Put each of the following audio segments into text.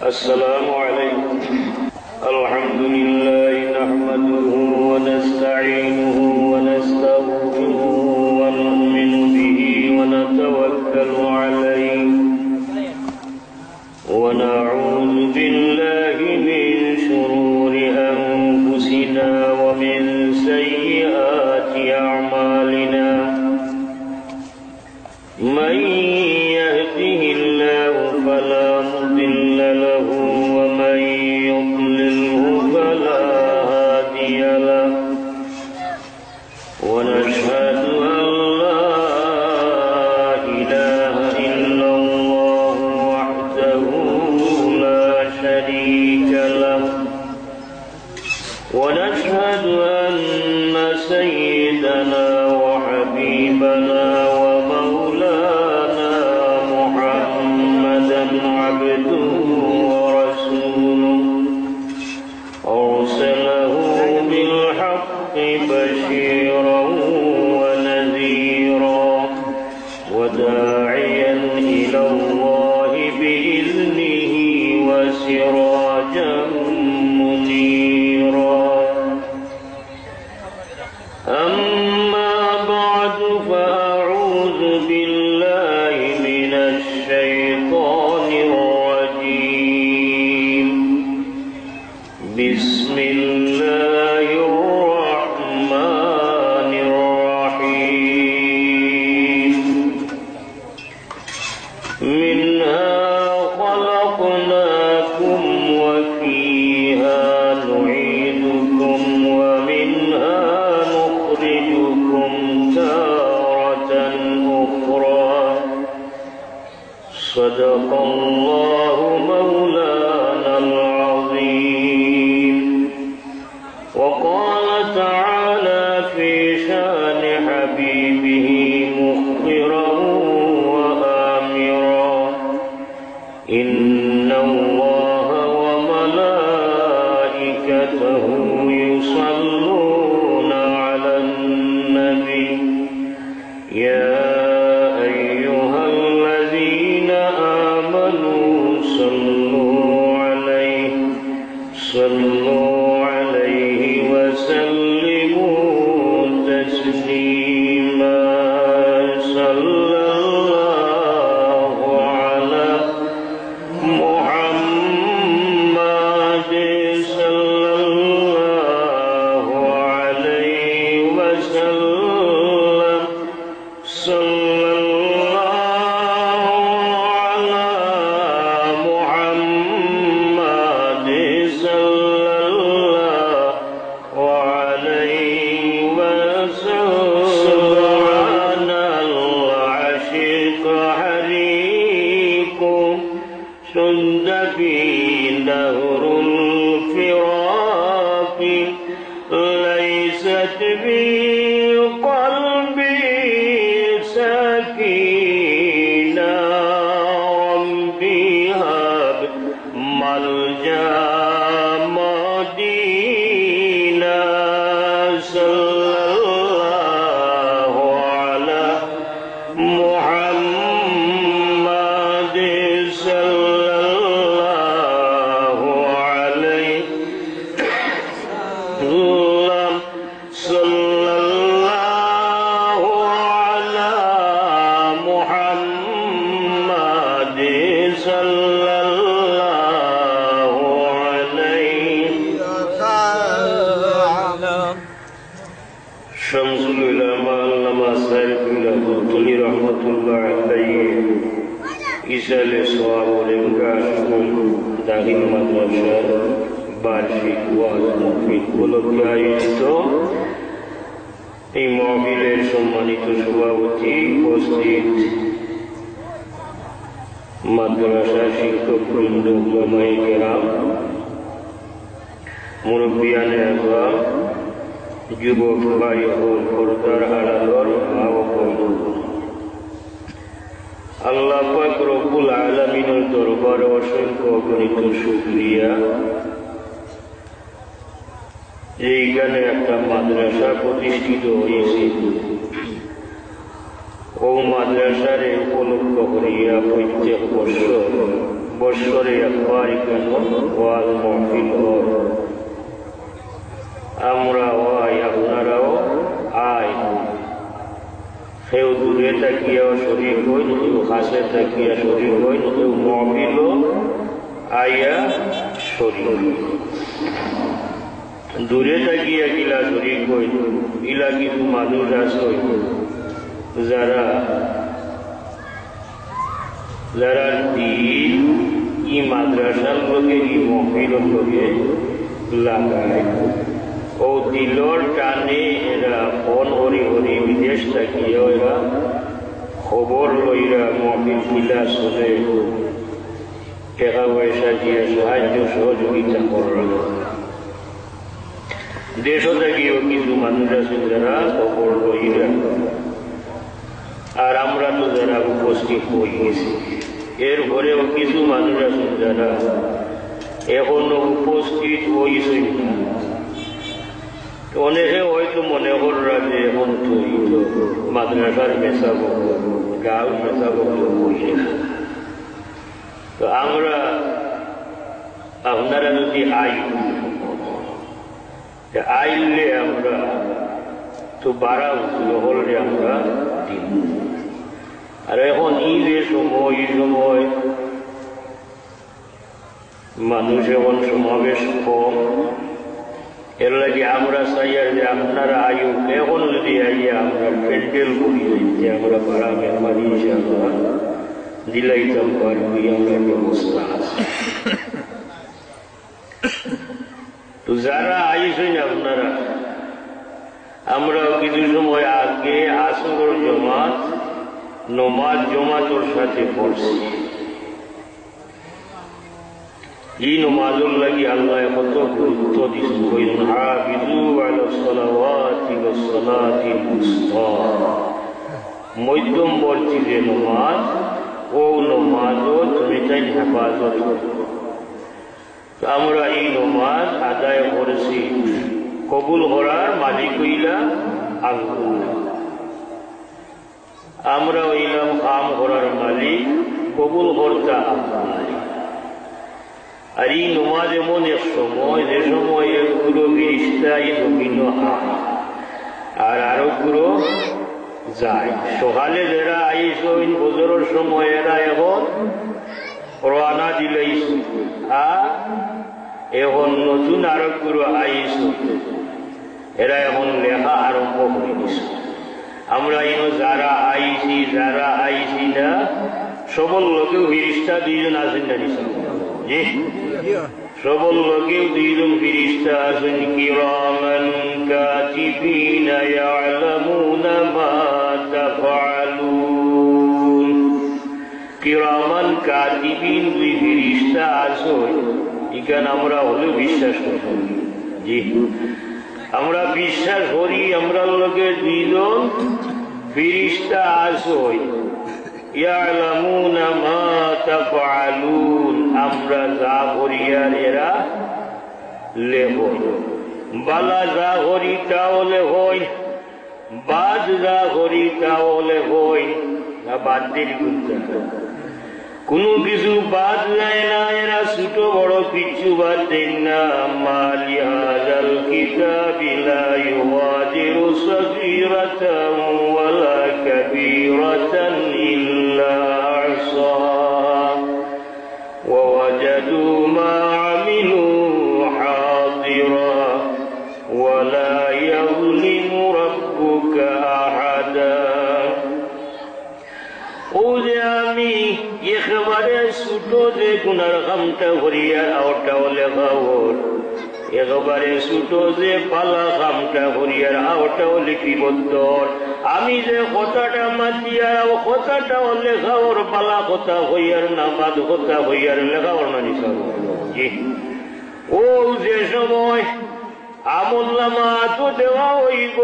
السلام عليكم. الحمد لله نحمده ونستعينه ونستغفره ونؤمن به ونتوكل عليه ونعوذ بالله من شرور أنفسنا ومن سيئات أعمالنا. من يهده الله فلا مضل له ومن يضلله فلا هادي له ونشهد أن لا إله إلا الله وحده لا شريك له ونشهد أن سيدنا وحبيبنا ومولانا محمدا عبده ورسوله أرسله بالحق بشيرا ونذيرا وداعيا إلى الله بإذنه وسراجا منيرا. أما بعد فأعوذ بالله من الشيطان الرجيم. بسم الله الرحمن الرحيم. منها خلقناكم وفيها نعيدكم ومنها نخرجكم تارة أخرى. صدق الله مولانا العظيم. وقال تعالى في شان حبيبه مخبرا وآمرا: إن الله وملائكته يصلون على النبي يا أيها الذين آمنوا صلوا عليه وسلموا تسليما. صلى الله على محمد صلى الله عليه وسلم. صلى الله على محمد صلى الله عليه وسلم. سبحان العشق حريكم شد في دهر الفراق ليست بقلبي سكينة ربي هب ملجأ مدينة. صلى الله على محمد صلى الله عليه وسلم. صلى الله على محمد صلى الله عليه وسلم. شمس العلماء علامہ صاحب القرطبی رحمۃ اللہ علیہ Israel সওয়াব দাখিল মাদ্রাসার বার্ষিক ওয়াজ মাহফিল উপলক্ষে আয়োজিত এই মাহফিলের সম্মানিত সভাপতি, উপস্থিত মাদ্রাসা শিক্ষকবৃন্দ, উলামায়ে কেরাম, মুরব্বিয়ানে আযম, যুবক ভাই ও পর্দার আড়ালের মা ও বোন, আল্লাহ পাক রব্বুল আলামিনের দরবারে অসংখ্য অগণিত শুকরিয়া। এইখানে একটা মাদ্রাসা প্রতিষ্ঠিত হয়েছে। ও মাদ্রাসার উপলক্ষ করিয়া প্রত্যেক বছর বৎসরে একবারই কেন ওয়াজ মাহফিল হয়। আমরাও আই, আপনারাও আয়। কেউ দূরে থাকিয়াও শরীর হইন, কেউ কাছে থাকিয়া শরীর হইন, কেউ মাহফিল আইয়া শরীর। দূরে থাকিয়া গিলা শরীর হইন, ইলা কিছু মানুষ আছে যারা যারা দিন ই মাদ্রাসার লোকে ই মহফিলের লোকে লাগায় ও দিলর টানে এরা ফোন হরি হরি বিদেশ থাকিয়া এরা খবর লইরা মহফিল কিলা শুনে টাকা পয়সা দিয়ে সাহায্য সহযোগিতা করা। দেশও থাকিও কিছু মানুষ আছে যারা খবর লইরা, আর আমরা তো যারা উপস্থিত হয়ে গেছি। এরপরেও কিছু মানুষ আছেন যারা এখনো উপস্থিত হয়েছে না। অনেকে হয়তো মনে কররা যে এখন তো মাদ্রাসার মেসাব গাঁও মেসাব হয়ে। তো আমরা আপনারা যদি আইলে আমরা তো বাড়া হলে আমরা দিন। আর এখন ঈদের সময়, এই সময় মানুষ এখন সমাবেশ কম, এর লাগে আমরা চাই আর যে আপনারা আয়ু এখন যদি আইয়া আমরা প্যান্ডেল করি যে আমরা পাড়া মেহমানি আমরা দিলাইতাম পারবি, আমরা ব্যবস্থা আছে। তো যারা আইসেন আপনারা, আমরাও কিছু সময় আগে আসর জমাত নমাজ জমাতর সাথে পড়ছি। এই নমাজের লাগি আল্লাহ কত গুরুত্ব দিচ্ছেন, হাফিজু আলাস সালাওয়াতি ওয়াস সালাতিল উসতা। মধ্যমবর্তী যে নমাজ, ও নমাজও তুমি তাই হেফাজত করো। আমরা এই নমাজ আদায় করেছি, কবুল করার মালিক হইলা আল্লাহ। আমরা হইলাম কাম করার মালিক, কবুল কর্তা আল্লাহ। আর এই নমাজ এমন এক সময়, যে সময় একগুলো ফেরেশতা এই জমিন আয় আর আরেকগুলো যায়। সকালে যারা আইসেন ফজরের সময় এরা এখন রওনা দিলাইছে, আর এখন নতুন আরেকগুলো আইসে এরা এখন লেখা আরম্ভ করে দিছে। আমরা যারা আইসি না সবল লোকেও ফেরেশতা দুইজন আছেন না নিশ্চয়? জি, সবল লোকেও দুইজন ফেরেশতা আছেন। কিরামান কাতিবিনা ইয়ালামুনা মা তাফআলুন। কিরামান কাতিবিন দুই ফেরেশতা আছে, এখানে আমরা হলেও বিশ্বাস করি। জি, আমরা বিশ্বাস করি আমরা লোকে দুইজন ফেরেশতা আছে, ইয়ালামুনা মা তাফআলুন। আমরা যা করি আর এরা লেখো, বালা যা করি তাহলে হই, বাদ যা করি তাহলে হই না। বাদ দিল কোন কিছু বাদ যায় না, এরা ছোট বড় কিছু বাদ দেন না। মালি হাযাল কিতাবি লা ইউগাদিরু সাগীরাতান ওয়ালা কাবীরাতান ইল্লা আহসাহা ওয়া ওয়াজাদু মা আমিলু হাদিরা ওয়ালা ইয়াযলিমু রাব্বুকা আহাদা। ও যে আমি একেবারে ছোট যে গুনার কামটা করিয়া আওটাও লেখাওর, একেবারে ছোট যে পালা কামটা করিয়ার আওটাও লিপিবদ্ধ। আমি যে কথাটা মাতিয়ার কথাটাও লেখাওর, পালা কথা হইয়ার নামাজ কথা হইয়ার লেখাওর না নিশাব। জি, ও যে সময় আমলনামা তো দেওয়া হইব,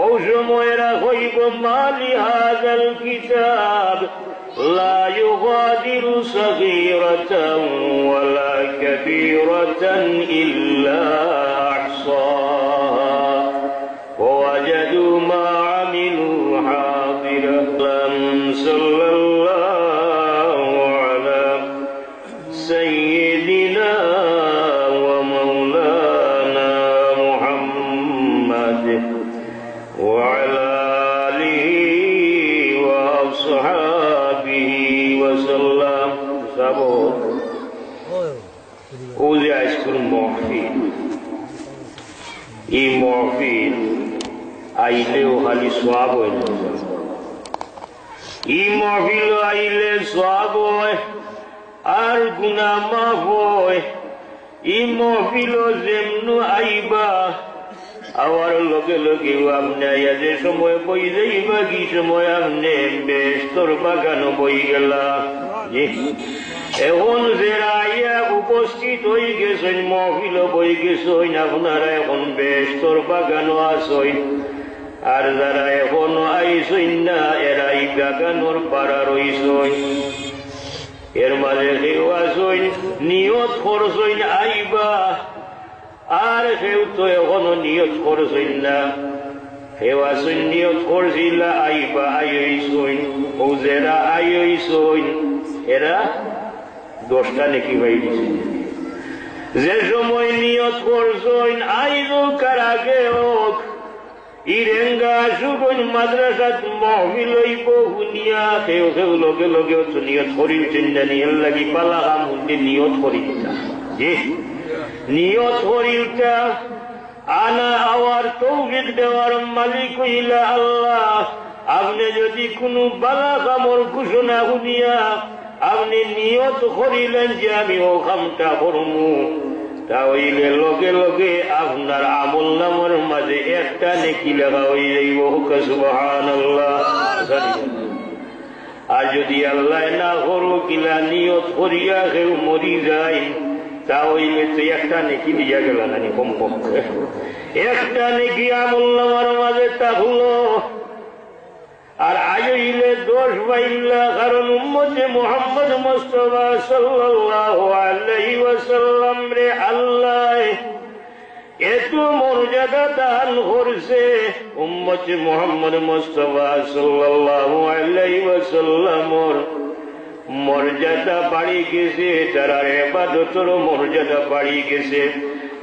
ও সময়েরা হইব মালি হাযাল কিতাব লা ইউগাদিরু সাগীরাতান ওয়ালা কাবীরাতান ইল্লা আহসাহা ওয়া ওয়াজাদু মা আমিলু হাদিরা। সাল্লাল্লাহু আলা ও যে আজকুর মহফিল, এই মহফিল আইলেও খালি সওয়াব হয় না, এই মহফিল আইলে সওয়াব হয় আর গুনাহ মাফ হয়। এই মহফিল যেমন আইবা আবার লগে লগে আপনি যে সময় বই যাইবা, কি সময় আপনি বেস্তর বাগানো বই গেলা। এখন যারা আইয়া উপস্থিত হয়ে গেছেন, মহফিল বই গেছেন, আপনারা এখন বেস্তর বাগানো আসেন। আর যারা এখনো আইসেন না, এরা এই বাগানোর পাড়া রইছেন। এর মাঝে কেউ আসেন নিয়ত করছেন আইবা, আর কেউ তো এখনো নিয়ত করছেন না। কেউ আসেন নিয়ত করছিল আইবা, আইসেন। ও যারা আইসেন এরা 10টা নেকি পাই দিছে। যে সময় নিয়ত করছেন আইজোকার আগে হোক, ইরেঙ্গা সুগন মাদ্রাসাত মহফিল হইব শুনিয়া কেউ কেউ লগে লগে নিয়ত করিছেন না, নিয়ত লাগি পালা কাম হুন্দি নিয়ত করিতা। জি নিয়ত করিতা আনা আওয়ার তৌফিক দেওয়ার মালিক হইলা আল্লাহ। আপনি যদি কোনো বালা কামর ঘোষণা শুনিয়া আপনি নিয়ত করিলেন যে আমি ও কামটা করমু, তাহলে লগে লগে আপনার আমল নামের মাঝে একটা নেকি লেখা হয়ে যাইব। সুবহানাল্লাহ। আর যদি আল্লাহ না করো কিলা নিয়ত করিয়া কেউ মরি যায়, তাহলে তো একটা নেকি দিয়া গেল না, কম কম একটা নেকি আমল নামের মাঝে থাকলো। আর আইলে 10 পাইলা, কারণ উম্মতে মুহাম্মদ মুস্তাফা সাল্লাল্লাহু আলাইহি ওয়াসাল্লাম রে আল্লাহ এত মর্যাদা দান করছে। উম্মতে মুহাম্মদ মুস্তাফা সাল্লাল্লাহু আলাইহি ওয়াসাল্লামর মর্যাদা বাড়ি গেছে, তার ইবাদতের মর্যাদা বাড়ি গেছে।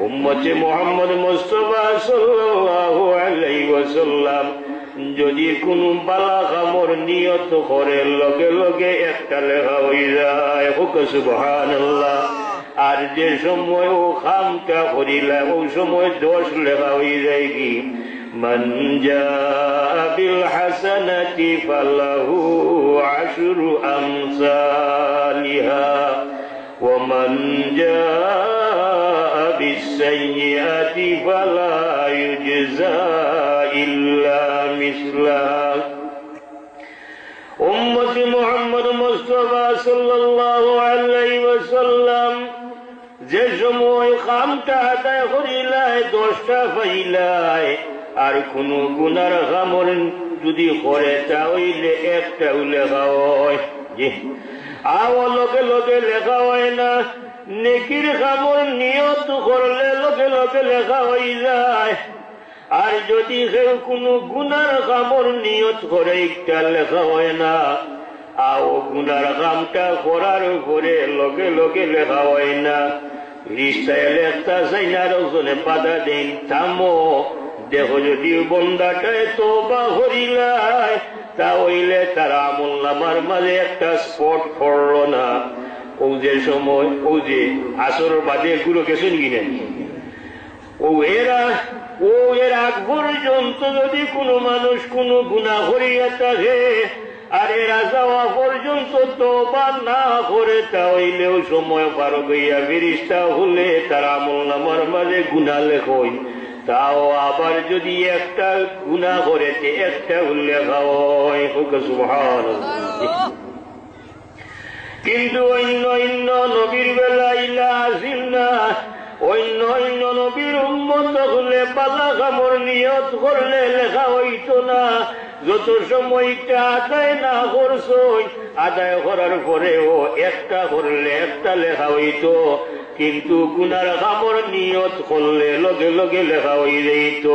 উম্মতে মুহাম্মদ মুস্তাফা সাল্লাল্লাহু আলাইহি ওয়াসাল্লাম যদি কোনো বালা কামর নিয়ত করে লগে লগে একটা লেখা হয়ে যায়। সুবহানাল্লাহ। আর যে সময় ও কামটা করিলা ওই সময় 10 লেখা হয়ে যায়। কি মান জাআ বিল হাসানাতি ফালাহু 10 আমসালিহা ওয়া মান জাআ বিস সাইয়্যাতি ফালা ইউজজা ইল্লা মিসলাহা। উম্মতে মুহাম্মদ মুস্তাফা সাল্লাল্লাহু আলাইহি ওয়াসাল্লাম যে সময় কামটা আদায় করিলাই 10টা পাইলাই, আর কোন গুনার কামর যদি করে তাহলে একটা লেখা হয়। আও লগে লগে লেখা হয় না, নেকির কামর নিয়ত করলে লগে লগে লেখা হয়ে যায়। আর যদি কেউ কোনো গুনার কামর নিয়ত করে একটা লেখা হয় না, আও গুনার কামটা করার পরে লগে লগে লেখা হয় না। রিস্তায় লেখতা চাই না, ওজনে বাধা দেন, থামো, দেখো যদি বন্দাটায় তওবা করিলাই তাহলে তার আমল নামার মাঝে একটা স্পট পড়ল না। ও যে সময় ও যে আসর বাদে গুলো গেছেন কিনা, এর আগ পর্যন্ত যদি কোনো মানুষ কোনো গুনাহ করিয়া থাকে আর এরা যাওয়া পর্যন্ত তওবা না করে তাহলেও সময় পার হইয়া ফেরেশতা হলে তার আমল নামার মাঝে গুনাহ লেখয়। তাও আবার যদি একটা গুনাহ করে একটা লেখা হয়। সুবহানাল্লাহ। কিন্তু অন্য অন্য নবীর বেলায় আসিল না। অন্য অন্য নবীর উম্মত হলে পালা কামর নিয়ত করলে লেখা হইতো না। যত সময়টা আদায় না করছো, আদায় করার পরেও একটা করলে একটা লেখা হইতো, কিন্তু গুনার কামর নিয়ত করলে লগে লগে লেখা হয়ে যাইত।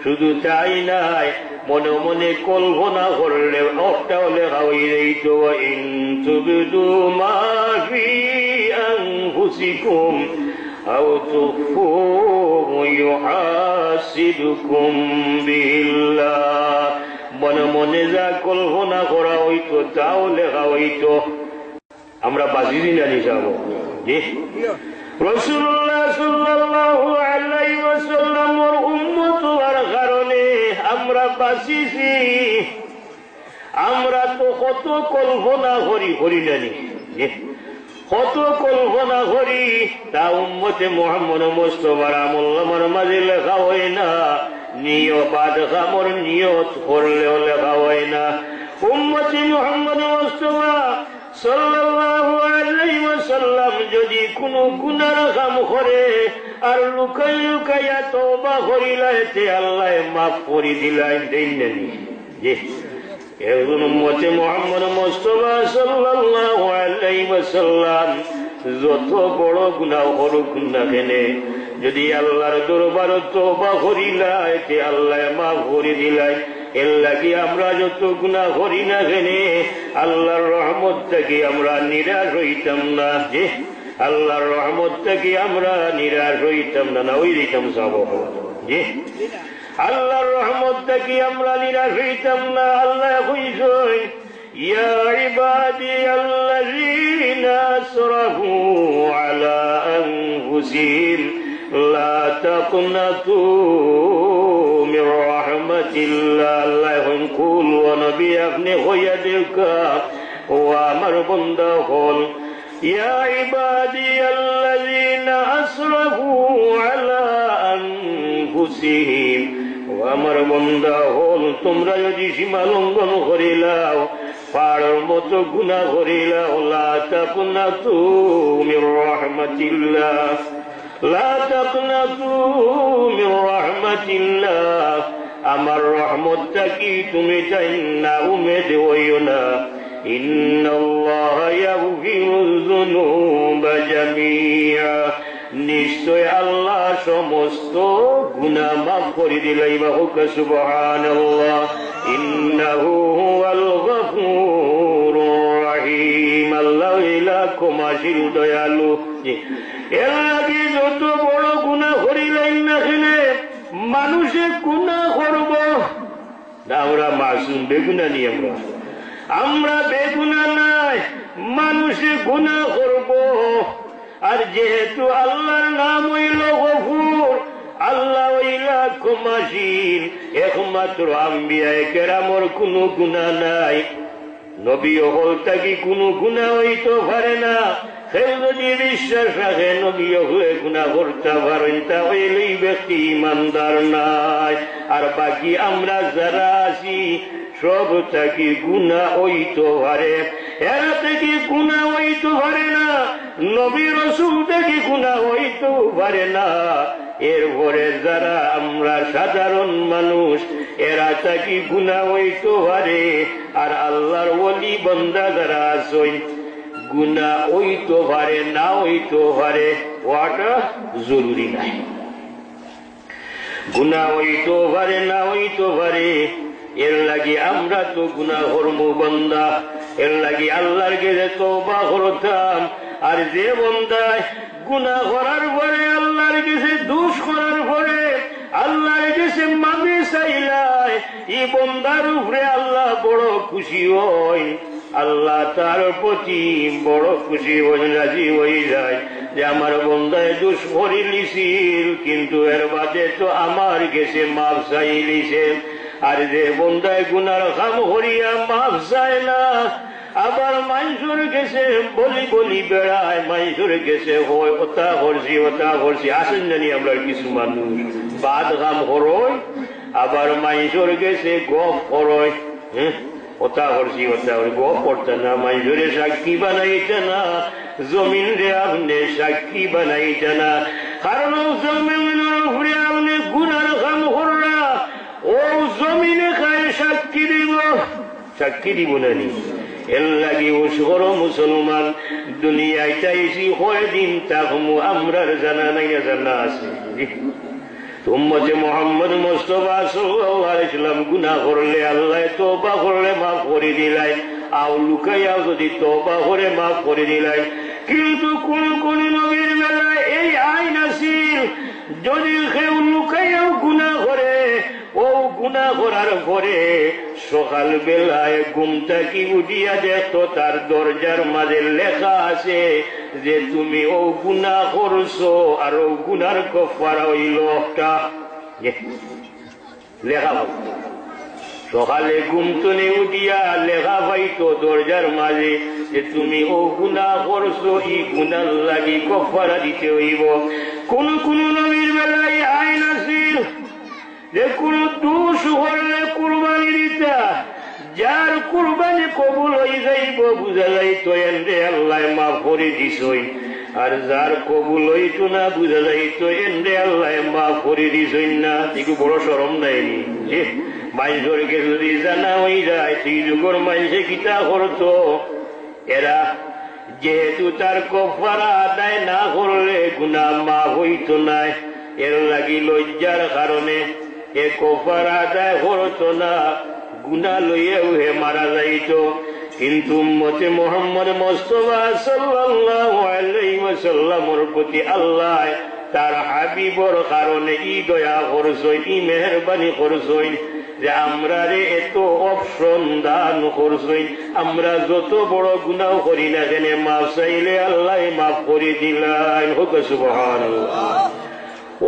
শুধু তাই নাই, মনে মনে কল্পনা করলে একটাও লেখা হয়ে যাইত। ইন তুবদু মা ফি আনফুসিকুম আও তুখফুহু ইউহাসিবকুম বিল্লাহ। মনে মনে যা কল্পনা করা হইতো তাও লেখা হইতো। আমরা বাজি দিন জানি যাব রাসূলুল্লাহ সাল্লাল্লাহু আলাইহি ওয়াসাল্লামের উম্মত হওয়ার কারণে আমরা বাঁচিছি। আমরা তো কত কল্পনা করি নানি, কত কল্পনা করি, তা উম্মতে মুহাম্মদ মুস্তাফার আমলের মাঝে লেখা হয় না। নিয়ত কামর নিয়ত করলেও লেখা হয় না। উম্মতে মুহাম্মদ মুস্তাফা সাল্লাল্লাহু আলাইহি ওয়াসাল্লাম যদি কোনো গুনার কাম করে আর লুকাই লুকাইয়া তওবা করিলাইতে আল্লাহ মাফ করে দিলাই দেন নানি। একজন উম্মতে মুহাম্মদ মুস্তাফা সাল্লাল্লাহু আলাইহি ওয়াসাল্লাম যত বড় গুনাহ করুক না কেন, যদি আল্লাহর দরবারে তওবা করিলাইতে আল্লাহ মাফ করে দিলাই। এর লাগি আমরা যত গুনাহ করি না কেন আল্লাহর রহমত থেকে আমরা নিরাশ হইতাম না। যে আল্লাহর রহমত থেকে আমরা নিরাশ হইতাম না, ওই দিতাম সব। যে আল্লাহর রহমত থেকে আমরা নিরাশ হইতাম না। আল্লাহ কইছেন, ইয়া ইবাদিয়াল্লাযীনা আসরাফু আলা আনফুসিহিম লা তাকনাতু মির রাহমাতিল্লাহ। আল্লাহ কুল ও নবী আপনি হইয়া দেখা, ও আমার বান্দা হল, ইয়া ইবাদিয়াল্লাযীনা আসরাফু আলা আনফুসিহিম, ও আমার বান্দা হল, তোমরা যদি সীমা লঙ্ঘন করিলাও, পাহাড়ের মতো গুনাহ করিলাও, লা তাকনাতু মির রাহমাতিল্লাহ, লা তাকনাতু মির রাহমাতিল্লাহ, আমার রহমতটা কি তুমি চাই না, উমেদ হইও না। ইন্নাল্লাহা ইয়াগফিরুয যুনুবা জামিআ, নিশ্চয় আল্লাহ সমস্ত গুনাহ মাফ করে দিলাই। বা হোক সুবহানাল্লাহ। ইন্নাহু হুয়াল গফুরুর রহিম, আল্লাহ ইলা ক্ষমাশীল দয়ালু। এর আগে যত বড় গুনাহ করিলাই না কেন মানুষে গুনাহ করব, আমরা মাসুম বেগুনা নি, আমরা বেগুনা নাই, মানুষে গুনাহ করব। আর যেহেতু আল্লাহর নাম হইল গফুর, আল্লাহ হইলা ক্ষমাশীল, একমাত্র আম্বিয়ায়ে কেরামর কোনো গুনাহ নাই। নবী হল তাকে কোনো গুনাহ হইতে পারে না। কেউ যদি বিশ্বাস রাখে নবী হয়ে গুনাহ করতে পারেন, তাহলে এই ব্যক্তি ইমানদার নাই। আর বাকি আমরা যারা আছি সব তাকে গুনাহ হইতে পারে, এরা থেকে গুনাহ হইতে পারে না, নবী রাসূল থেকে গুনাহ হইতে পারে না। এরপরে যারা আমরা সাধারণ মানুষ, এরা তাকে গুনাহ হইতে পারে। আর আল্লাহর ওলি বান্দা যারা আছেন গুনাহ হইতে পারে না হইতে পারে, ওটা জরুরি নাই। গুনাহ হইতে পারে না হইতে পারে, এর লাগি আমরা তো গুনাহ করব বান্দা, এর লাগি আল্লাহর কাছে তওবা করতাম। আর যে বান্দায় গুনাহ করার পরে আল্লাহর কাছে দোষ করার পরে আল্লাহর কাছে মাফি চাইলাই, এই বান্দার উপরে আল্লাহ বড় খুশি হয়। আল্লাহ তার প্রতি বড় খুশি হয়ে রাজি হয়ে যায় যে আমার বান্দায় দোষ করে লিছিল, কিন্তু এর বাদে তো আমার কাছে মাফ চাইলিছে। আর যে বান্দায় গুনার কাম করিয়া মাফ চায় না, আবার মানুষের কাছে বলি বলি বেড়ায়, মানুষের কাছে হয় ওটা করছি। আসেন জানি আমরা কিছু মানুষ বাদ কাম করয়, আবার মানুষের কাছে গপ করয়। ওটা করছি গপ করতে না, মানুষের সাক্ষী বানাইতে না, জমিন রে আপনি সাক্ষী বানাইতে না। কারণ জমিনের উপরে আপনি গুনার কাম কররা, ও জমিনে খায় সাক্ষী দিব না নি। এর লাগি ওসর মুসলমান দুনিয়ায় চাইছি কয়দিন থাকবো আমরার জানা নাই, জানা আছে। উম্মতে মুহাম্মদ মুস্তাফা সাল্লাল্লাহু আলাইহি ওয়াসাল্লাম গুনাহ করলে আল্লাহ তওবা করলে মাফ করে দিলাই, আও লুকাইয়া যদি তওবা করে মাফ করে দিলাই। কিন্তু কোন নবীর বেলায় এই আইন আছিল, যদি কেউ লুকাইয়াও গুনাহ করে ও গুনাহ করার পরে সকাল বেলায় ঘুম থেকে উঠিয়া দেখতো তার দরজার মাঝে লেখা আছে যে তুমি ও গুনাহ করছো, আর ও গুনার কাফারা হইল একটা লেখা। সকালে ঘুম থেকে উঠিয়া লেখা পাইতো দরজার মাঝে যে তুমি ও গুনাহ করছো, এই গুনার লাগি কাফারা দিতে হইব। কোন কোন নবীর বেলায় আইন আছিল যে কোন দোষ হলে কুরবানি দিতা, যার কুরবানি কবুল হয়ে যাইব বুঝা যাইতো এন্ডে আল্লাহ মাফ করে দিছই, আর যার কবুল হইতো না বুঝা যাইতো এন্ডে আল্লাহ মাফ করে দিছই না। একটু বড় শরম নাইনি যে মানুষকে যদি জানা হয়ে যায় সেই যুগের মানুষে কিতা করতো, এরা যেহেতু তার কাফারা আদায় না করলে গুনাহ মাফ হইতো না, এর লাগি লজ্জার কারণে এ কাফারা আদায় করতো না, গুনাহ লইয়াও হে মারা যাইত। কিন্তু উম্মতে মুহাম্মদ মুস্তাফা সাল্লাল্লাহু আলাইহি ওয়াসাল্লামের প্রতি আল্লাহ তার হাবিবর কারণে ই দয়া করছেন, ই মেহেরবানি করছেন যে আমরা রে এত অপশন দান করছেন, আমরা যত বড় গুনাহ করি না কেন মাফ চাইলে আল্লাহ মাফ করে দিলেন। হোক সুবহানাল্লাহ।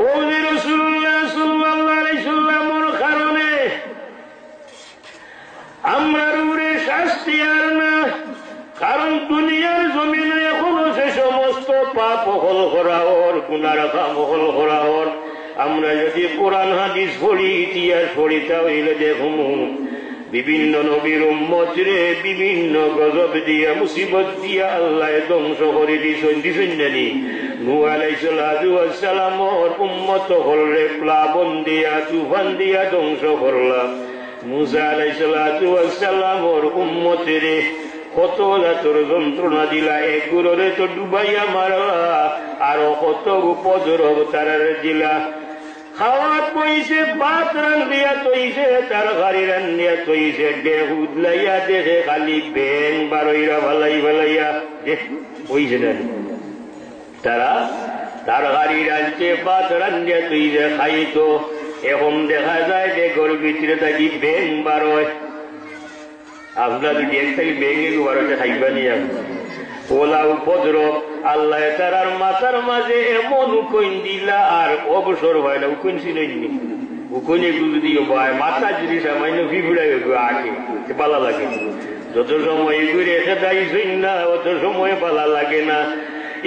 ও রাসূলুল্লাহ সাল্লাল্লাহু আলাইহি ওয়াসাল্লামের কারণে আমরার উপরে শাস্তি আর না, কারণ দুনিয়ার জমিনে এখনো সে সমস্ত পাপ হল করা ওর, গুনার কাম হল করা ওর। আমরা যদি কোরআন হাদিস পড়ি, ইতিহাস পড়ি, তাহলে দেখুন বিভিন্ন নবীর উম্মতরে বিভিন্ন গজব দিয়া মুসিবত দিয়া আল্লাহ ধ্বংস করে দিছেন জানি। নূহ আলাইহিস সালাতু ওয়াস সালামর উম্মত হলরে প্লাবন দিয়া তুফান দিয়া ধ্বংস করলা। মুসা আলাইহিস সালাতু ওয়াস সালামর উম্মতরে কত জাতর যন্ত্রণা দিলা, এগুলোরে তো ডুবাইয়া মারলা, আর কত উপদ্রব তারার দিলা। খাওয়াত বইছে, ভাত রান্ধিয়া তৈছে, তার গাড়ি রান্ধিয়া তৈছে, দেহুদ লাইয়া দেখে খালি ব্যাং বারইরা ভালাই ভালাইয়া হইছে না। তারা তার গাড়ি রাঁধছে, ভাত রান্ধিয়া তৈছে খাইতো। এখন দেখা যায় যে ঘর ভিতরে থাকি ব্যাং বারয়। আপনার যদি এক থাকি ব্যাঙে বারোটা খাইবা নিয়ে ওলা উপদ্রব আল্লাহ তার মাথার মাঝে এমন উকইন দিলা, আর অবসর হয় না। উকইন ছিলেননি, উকইন এগুলো দিয়ে ভাই মাথা যদি সামান্য ফিফুড়াই আগে পালা লাগে। যত সময় ঘুরে এসে দাইছেন না অত সময় পালা লাগে না।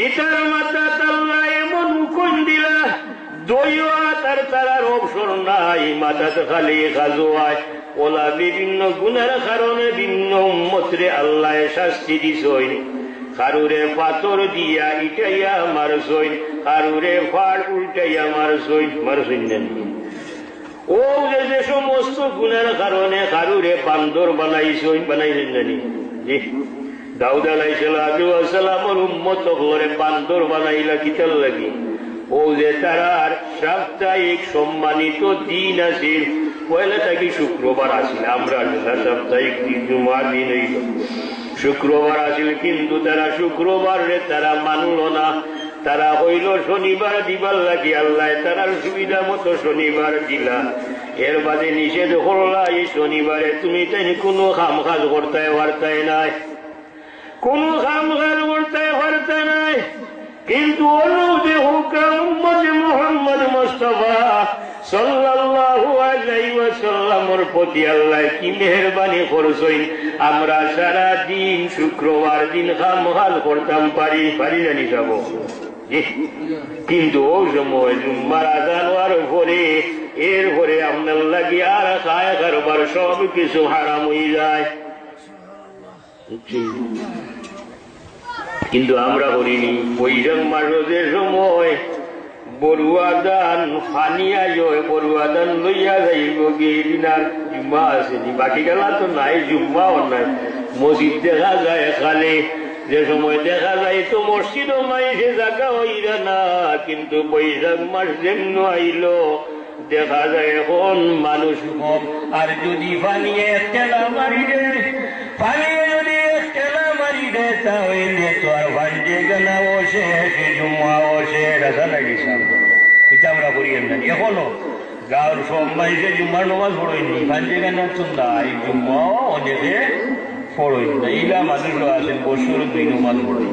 ইটার মাথা আল্লাহ এমন উকইন দিলা, দইয়া তার অবসর নাই, মাথাতে খালি খাজোয়ায়। ওলা বিভিন্ন গুনার কারণে বিভিন্ন উম্মতরে আল্লাহ শাস্তি দিছইন। কারুরে পাথর দিয়া ইটাইয়া মারছইন, কারুরে ফাড় উল্টাইয়া মারছইন না। ও যে সমস্ত গুনার কারণে কারুরে বান্দর বানাইছেন জানি। দাউদ আলাইহিস সালামের উম্মত হলরে বান্দর বানাইলা কিতার লাগি? ও যে তারার সাপ্তাহিক সম্মানিত দিন আছিল, পয়লা থাকি শুক্রবার আসিল। আমরা সাপ্তাহিক জুমার দিন হইল শুক্রবার আসিল, কিন্তু তারা শুক্রবার তারা মানল না। তারা হইল শনিবার দিবার লাগি, আল্লাহ তারার সুবিধা মতো শনিবার দিলা। এর বাদে নিষেধ করলা এই শনিবারে তুমি তাই কোনো খাম কাজ করতে পারতাই নাই, কোন খাম কাজ করতে পারতে নাই। কিন্তু অনুদে হুকাম উম্মতে মুহাম্মদ মুস্তাফা সাল্লাল্লাহু আলাইহি ওয়াসাল্লামের প্রতি আল্লাহ কি মেহেরবানি করছেন। আমরা সারা দিন শুক্রবার দিন খামখাল করতাম পারি জানি যাব, কিন্তু ওই সময় জুম্মার আযান হওয়ার পরে এরপরে আপনার লাগি আর খায় কারবার সব কিছু হারাম হয়ে যায়। কিন্তু আমরা করিনি। বৈশাখ মাসের সময় বড়ুয়া দান ফানিয়া যায়, বড়ুয়া দান লইয়া যাইব গিয়ে জুম্মা আসেনি, বাকি গেলা তো নাই, জুম্মাও নাই। মসজিদ দেখা যায় খালি, যে সময় দেখা যায় তো মসজিদও মাইছে জায়গা হইরা না। কিন্তু বৈশাখ মাস যেমন আইল দেখা যায় এখন মানুষ কম। আর যদি ফানিয়ে ঠেলা মারি দেয়, ফানিয়ে যদি ঠেলা মারি দেয় তাহলে তো আর ভান্ডে গানা বসে জুম্মা বসে রাজা লাগিস। এটা আমরা করি না এখনো। গাঁর সব মাইসে জুম্মার নমাজ পড়ইনি পাঞ্জে কেন চুন্দাই জুম্মাও অনেকে পড়ই না এইলা মানুষও আছেন বছর 2 নমাজ পড়ই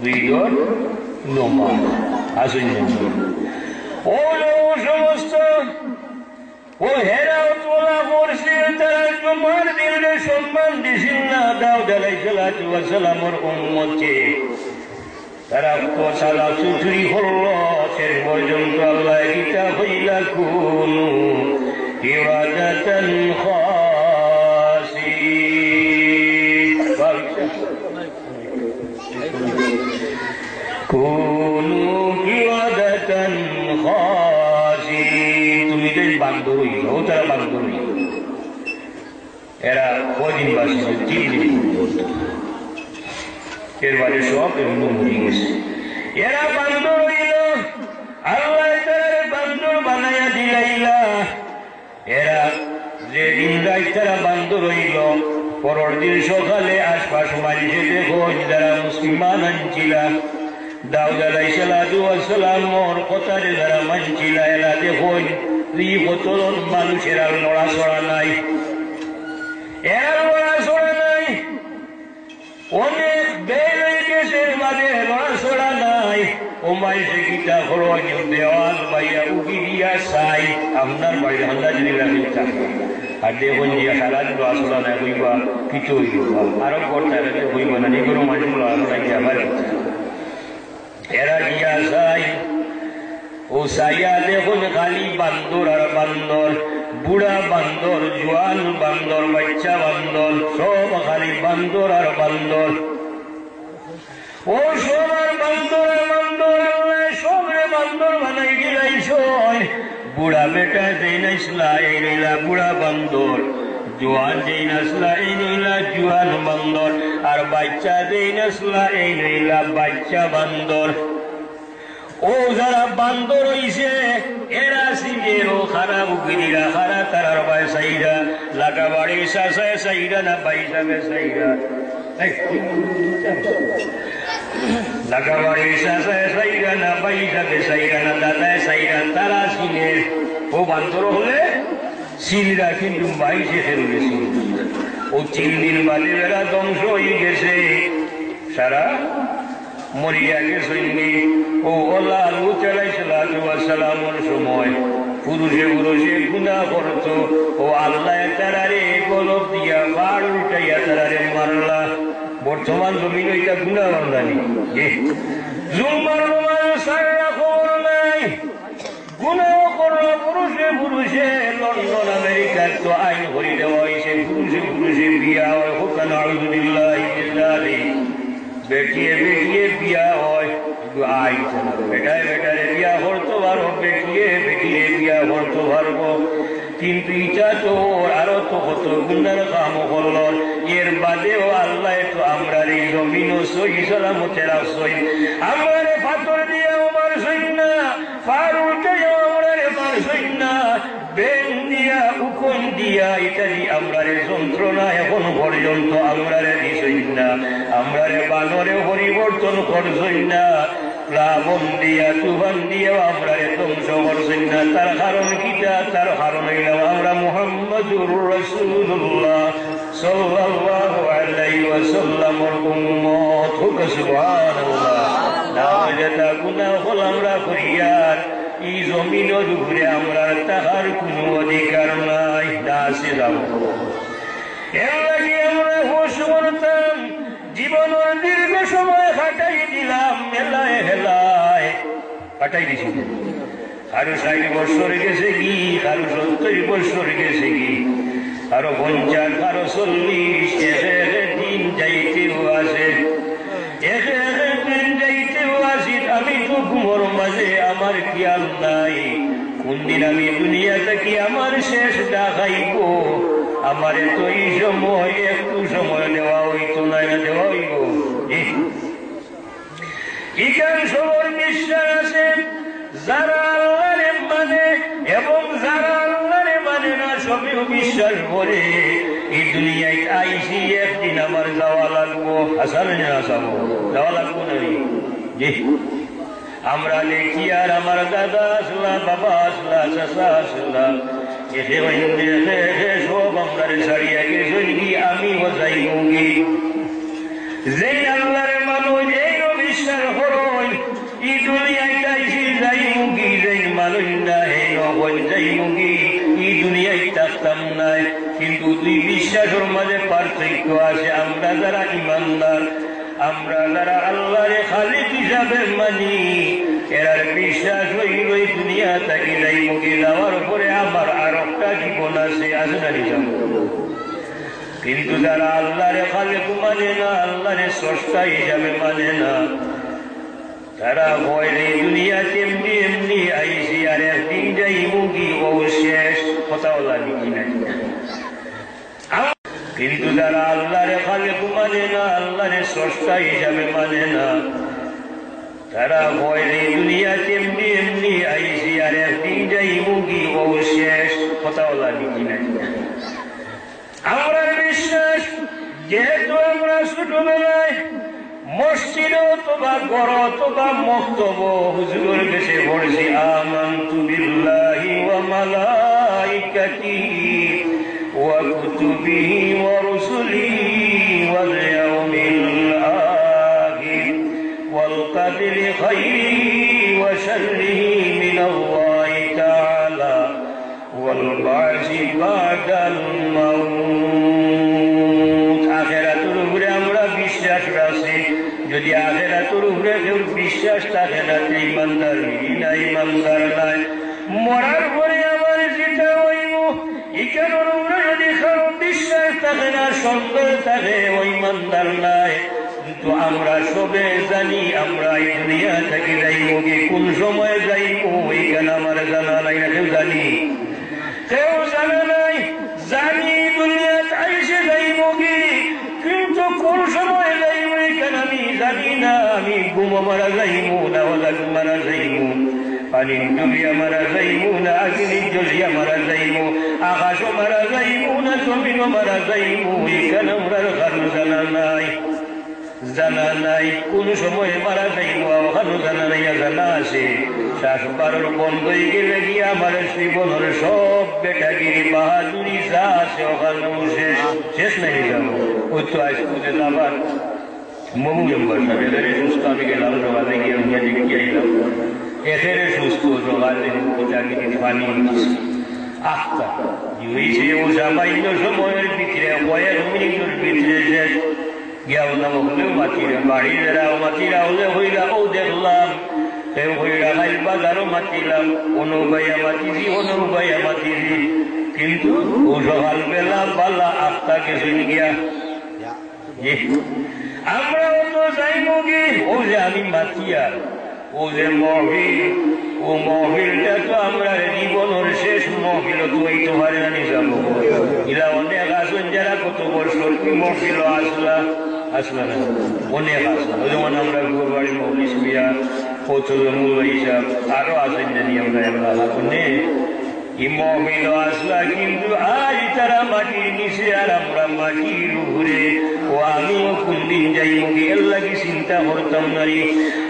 2 নমাজ আসেন ও সমস্ত ও হেরাও তোলা করছে তারা জুম্মার দিনে সম্মান দিছিল না দাউদ আলাইহিস সালাতু ওয়াস সালামের উম্মতকে তারা তো সালা চুরি করলো শেষ পর্যন্ত আল্লাহ কিতাব হইলা কুনু ইবাদাতান খাসিন কুনু ইবাদাতান খাসিন তুমি তো বান্দর হইল তারা বান্দর হইল এরা কদিন বাসছে 3 দিন এর বাদে সব এমনি মরে গেছে এরা বান্দর হইল আল্লাহ তারা বান্দর বানাইয়া দিলাইলা এরা যে দিন রাত তারা বান্দর হইল পরের দিন সকালে আশপাশ মানুষে দেখো যারা মুসলমান আনছিলা দাউদ আলাইহিস সালাতু ওয়াস সালামের কথারে যারা মানছিলা এরা দেখো এই কত মানুষের আর নড়াচড়া নাই এরা নড়াচড়া নাই অনেক বেড়ে গেছে বাদে নড়াচড়া নাই ও মাইসে গীতা হরণ দেওয়াল বাইয়া উকি দিয়া চাই আপনার বাড়ি আন্দাজ রাখি থাকে আর দেখুন যে সারা নড়াচড়া নাই হইবা কিছু হইবা আরো করতে হইবা না যে কোনো মানুষগুলো আপনাকে আবার এরা গিয়া চাই ও চাইয়া দেখুন খালি বান্দর আর বান্দর বুড়া বান্দর জোয়ান বান্দর বাচ্চা বান্দর সব খালি বান্দর আর বান্দর ও সব আর বান্দর আর বান্দর সবরে বান্দর বানাই দিলাইছ বুড়া বেটা যেই নাইসলা এই নইলা বুড়া বান্দর জোয়ান যেই নাসলা এই নইলা জোয়ান বান্দর আর বাচ্চা যেই নাসলা এই নইলা বাচ্চা বান্দর ও যারা বান্দর হইছে এরা সিংহেরও খারাপ উকিরা খারা তারার বাই সাইরা লাগা বাড়ির শাসায় সাইরা না বাইসাবে সাইরা লাগা বাড়ির শাসায় সাইরা না বাইসাবে সাইরা না দাদায় সাইরা তারা সিংহের ও বান্দর হলে সিলরা কিন্তু বাইশে ফেলে গেছে ও 3 দিন বাদে এরা ধ্বংস হয়ে গেছে সারা মরিয়া গেছে ও আল্লাহ লূত আলাইহিস সালামের সময় পুরুষে পুরুষে গুনাহ করত ও আল্লাহ তারারে গলব দিয়া বাড় উঠাইয়া তারারে মারলা বর্তমান জমিন ওইটা গুনাহ বান্দানি জুম্মার সারা খবর নাই গুনাহ করলো পুরুষে পুরুষে লন্ডন আমেরিকার তো আইন করে দেওয়া হয়েছে পুরুষে পুরুষে বিয়া হয় হোকান আলহামদুলিল্লাহ বেটিয়ে বেটিয়ে বিয়া হয় বেটায় বেটারে বিয়া করতে পারো বেটিয়ে বেটিয়ে বিয়া করতে পারবো কিন্তু ইটা তো আরো তো কত গুন্ডার কাম করল এর বাদেও আল্লাহ তো আমরা এই জমিন সই সালামতের সই আমরা পাথর দিয়ে আমার সই না পার উল্টাইও আমরা পার সই না বেন দিয়া উকন দিয়া ইত্যাদি আমরা যন্ত্রণা এখন পর্যন্ত আমরা দিছই না আমরা বানরে পরিবর্তন করছই না প্লাবন দিয়া তুফান দিয়া আমরা ধ্বংস করছই না তার কারণ কিটা তার কারণ হইলাম আমরা মুহাম্মাদুর রাসূলুল্লাহ সাল্লাল্লাহু আলাইহি ওয়াসাল্লামের উম্মত হুক সুবহানাল্লাহ নাওয়াজা গুনাহ হল আমরা করিয়ার এই জমিনের উপরে আমরা তাহার কোনো অধিকার নাই দাসে যাব এর লাগে আমরা হোশ করতাম জীবনের দীর্ঘ সময় কাটাই দিলাম মেলায় হেলায় কাটাই দিছি কারো 60 বছর গেছে কি কারো 70 বছর গেছে কি কারো 50 কারো 40 দিন যাইতেও আছে দিন যাইতেও আসি আমি তো ঘুমোর মাঝে আমার খেয়াল নাই কোন দিন আমি দুনিয়া থেকে আমার শেষ দেখাইব আমারে তো এই সময় একটু সময় দেওয়া হইতো না দেওয়া হইব এখানে সবার বিশ্বাস আছে যারা আল্লাহরে মানে এবং যারা আল্লাহরে মানে না সবেও বিশ্বাস করে এই দুনিয়ায় আইসি একদিন আমার যাওয়া লাগবো হাসান যাওয়া লাগবো না আমরা দেখি আর আমার দাদা আসলা, বাবা আসলা, চাচা আসলা, সব আমরা ছাড়িয়া গেছেন কি আমিও যাইবি। যে আল্লাহর মানুষ এই বিশ্বাস করই ই দুনিয়ায় যাইছি যাইবি, যে মানুষ না হে নয় যাইবি ই দুনিয়ায় থাকতাম নাই। কিন্তু দুই বিশ্বাসের মাঝে পার্থক্য আছে। আমরা যারা ইমানদার, আমরা যারা আল্লাহরে খালিক হিসাবে মানি, এরার বিশ্বাস হইল দুনিয়া থাকি যাইবি, যাওয়ার পরে আমার আর একটা জীবন আছে, আছে না নিজাম। কিন্তু যারা আল্লাহরে খালিক মানে না, আল্লাহরে স্রষ্টা হিসাবে মানে না, তারা ভয় নেই দুনিয়াতে এমনি এমনি আইসি আর একদিন যাইবো কি ও শেষ, কথা বলা নাকি নাই। কিন্তু যারা আল্লাহরে খালিক মানে না, আল্লাহরে স্রষ্টা হিসাবে মানে না, তারা ভয় নেই দুনিয়াতে এমনি এমনি আইসি আর একদিন যাইবো কি ও শেষ, কথা বলা নাকি নাই। আমরা বিশ্বাস, যেহেতু আমরা ছোটবেলায় মসজিদে অথবা ঘর অথবা মক্তব হুজুরের কাছে পড়ছি আমানতু বিল্লাহি ওয়া মালাইকাতিহি ওয়া কুতুবিহি ওয়া রুসুলিহি ওয়াল ইয়াউমিল আখির ওয়াল কদরি খাইরিহি ওয়া শাররিহি মিনাল্লাহি তাআলা ওয়াল বা'সি বা'দাল মাউত। আখিরাতের উপরে আমরা বিশ্বাস রাখি। যদি আখিরাতের উপরে কেউ বিশ্বাস থাকে না, ইমানদার না, ইমানদার নাই। মরার পরে আমার যেটা হইব এখানের উপরে যদি কারো বিশ্বাস থাকে না, সন্দেহ থাকে, ওই ইমানদার নাই। কিন্তু আমরা সবে জানি আমরা এই দুনিয়া থেকে যাইব কি, কোন সময় যাইব ওইখানে আমার জানা নাই। না কেউ জানি, কেউ জানা নাই। জানি দুনিয়াতে আইসে যাইব কি, কিন্তু কোন সময় যাইব এখানে আমি জানি না। আমি ঘুম মারা যাইব না, ওলা মারা যাইব, পানি ডুবিয়া মারা যাইব না, আগ্নি জ্বলিয়া মারা যাইব, আকাশও মারা যাইব না, জমিনও মারা যাইব, এখানে আমরা কারো জানা নাই। জানা নাই কোন সময় মারা যাইব, ওখানে জানা নাই। জানা আছে শ্বাস বারোর বন্ধ হয়ে গেলে গিয়ে আমার জীবনের সব বেটাগিরি বাহাদুরি যা আছে ওখানে শেষ, শেষ নাই যাবো। ওই তো আজকে আবার মমু মেম্বার সাহেব এদের সুস্থ, আমি গেলাম সকালে গিয়ে দেখি আইলাম, এদের সুস্থ সকালে পানি আস্তা হয়েছে। ও সামান্য সময়ের ভিতরে কয়েক মিনিটের ভিতরে শেষ। গিয়াও না হলেও মাতিরা বাড়ি যারাও মাতিরা হলে হইলা ও দেখলাম, কেউ হইলা খাইল বাজারও মাতিলাম, অনুবাইয়া মাতিছি, অনুবাইয়া মাতিছি, কিন্তু ও সকালবেলা পাল্লা আস্তা গেছেন গিয়া। আমরাও তো যাইব কি, ও যে আমি মাতিয়ার, ও যে মহফিল, ও মহফিলটা তো আমরা জীবনের শেষ মহফিল তো হইতে পারে না যাবো। এরা অনেক আসেন যারা কত বছর কি মহফিল আসলা আসলা না, অনেক আসলা। ওই যেমন আমরা গোরবাড়ি মহলিস মিয়া, কৌতুল হিসাব আরো আসেন জানি আমরা হাতে এই মহফিল আসলা। কিন্তু আজ তারা মাটির নিচে আর আমরা মাটির উপরে। ও আমিও কোনদিন যাইব কি এর লাগি চিন্তা করতাম নারী।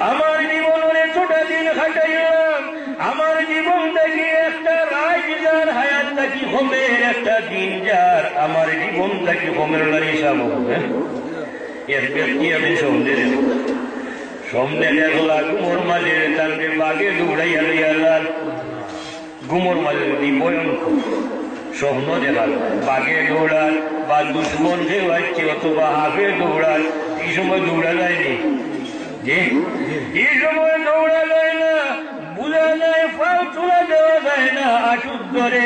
আমার জীবনের এতটা দিন খাটাইলাম, আমার জীবন থেকে একটা রাত যার হায়াত থাকি হোমের একটা দিন যার আমার জীবন থাকি হোমের নারী সাব হবে। এর ব্যক্তি আমি সন্ধ্যে দেখলা গুমোর মাঝে তাকে বাঘে দৌড়াইয়া লইয়ালার, গুমোর মাঝে যদি ভয়ঙ্কর স্বপ্ন দেখাল, বাঘে দৌড়াল বা দুশ্মন কেউ আসছে অথবা হাফে দৌড়াল। এই সময় দৌড়া যায়নি, যে এই সময় দৌড়া যায় না, বুঝা যায়, পাও তোলা দেওয়া যায় না, আটুর ধরে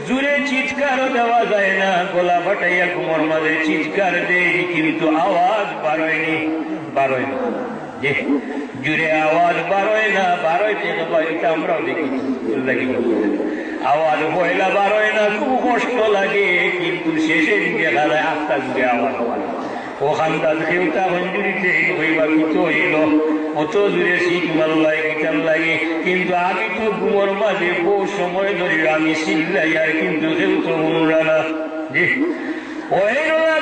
জুড়ে চিৎকারও দেওয়া যায় না। গলা ফাটাইয়া কুমোর মাঝে চিৎকার দেয়, কিন্তু আওয়াজ বাড়য়নি, বাড়য় না, যে জুড়ে আওয়াজ বাড়য় না, বাড়াইতে এটা আমরাও দেখি লাগি আওয়াজ পয়লা বাড়য় না, খুব কষ্ট লাগে। কিন্তু শেষে দেখা যায় আস্তা জুড়ে আওয়াজ হয়। ওখানটা খেউটা মঞ্জুরিতে হইবা কিছু হইল, অত জুড়ে শীত মাল লাগে, গিটার লাগে। কিন্তু আমি তো ঘুমোর মাঝে বহু সময় ধরে আমি চিল্লাই, আর কিন্তু কেউ তো মনুরা না। যে ওই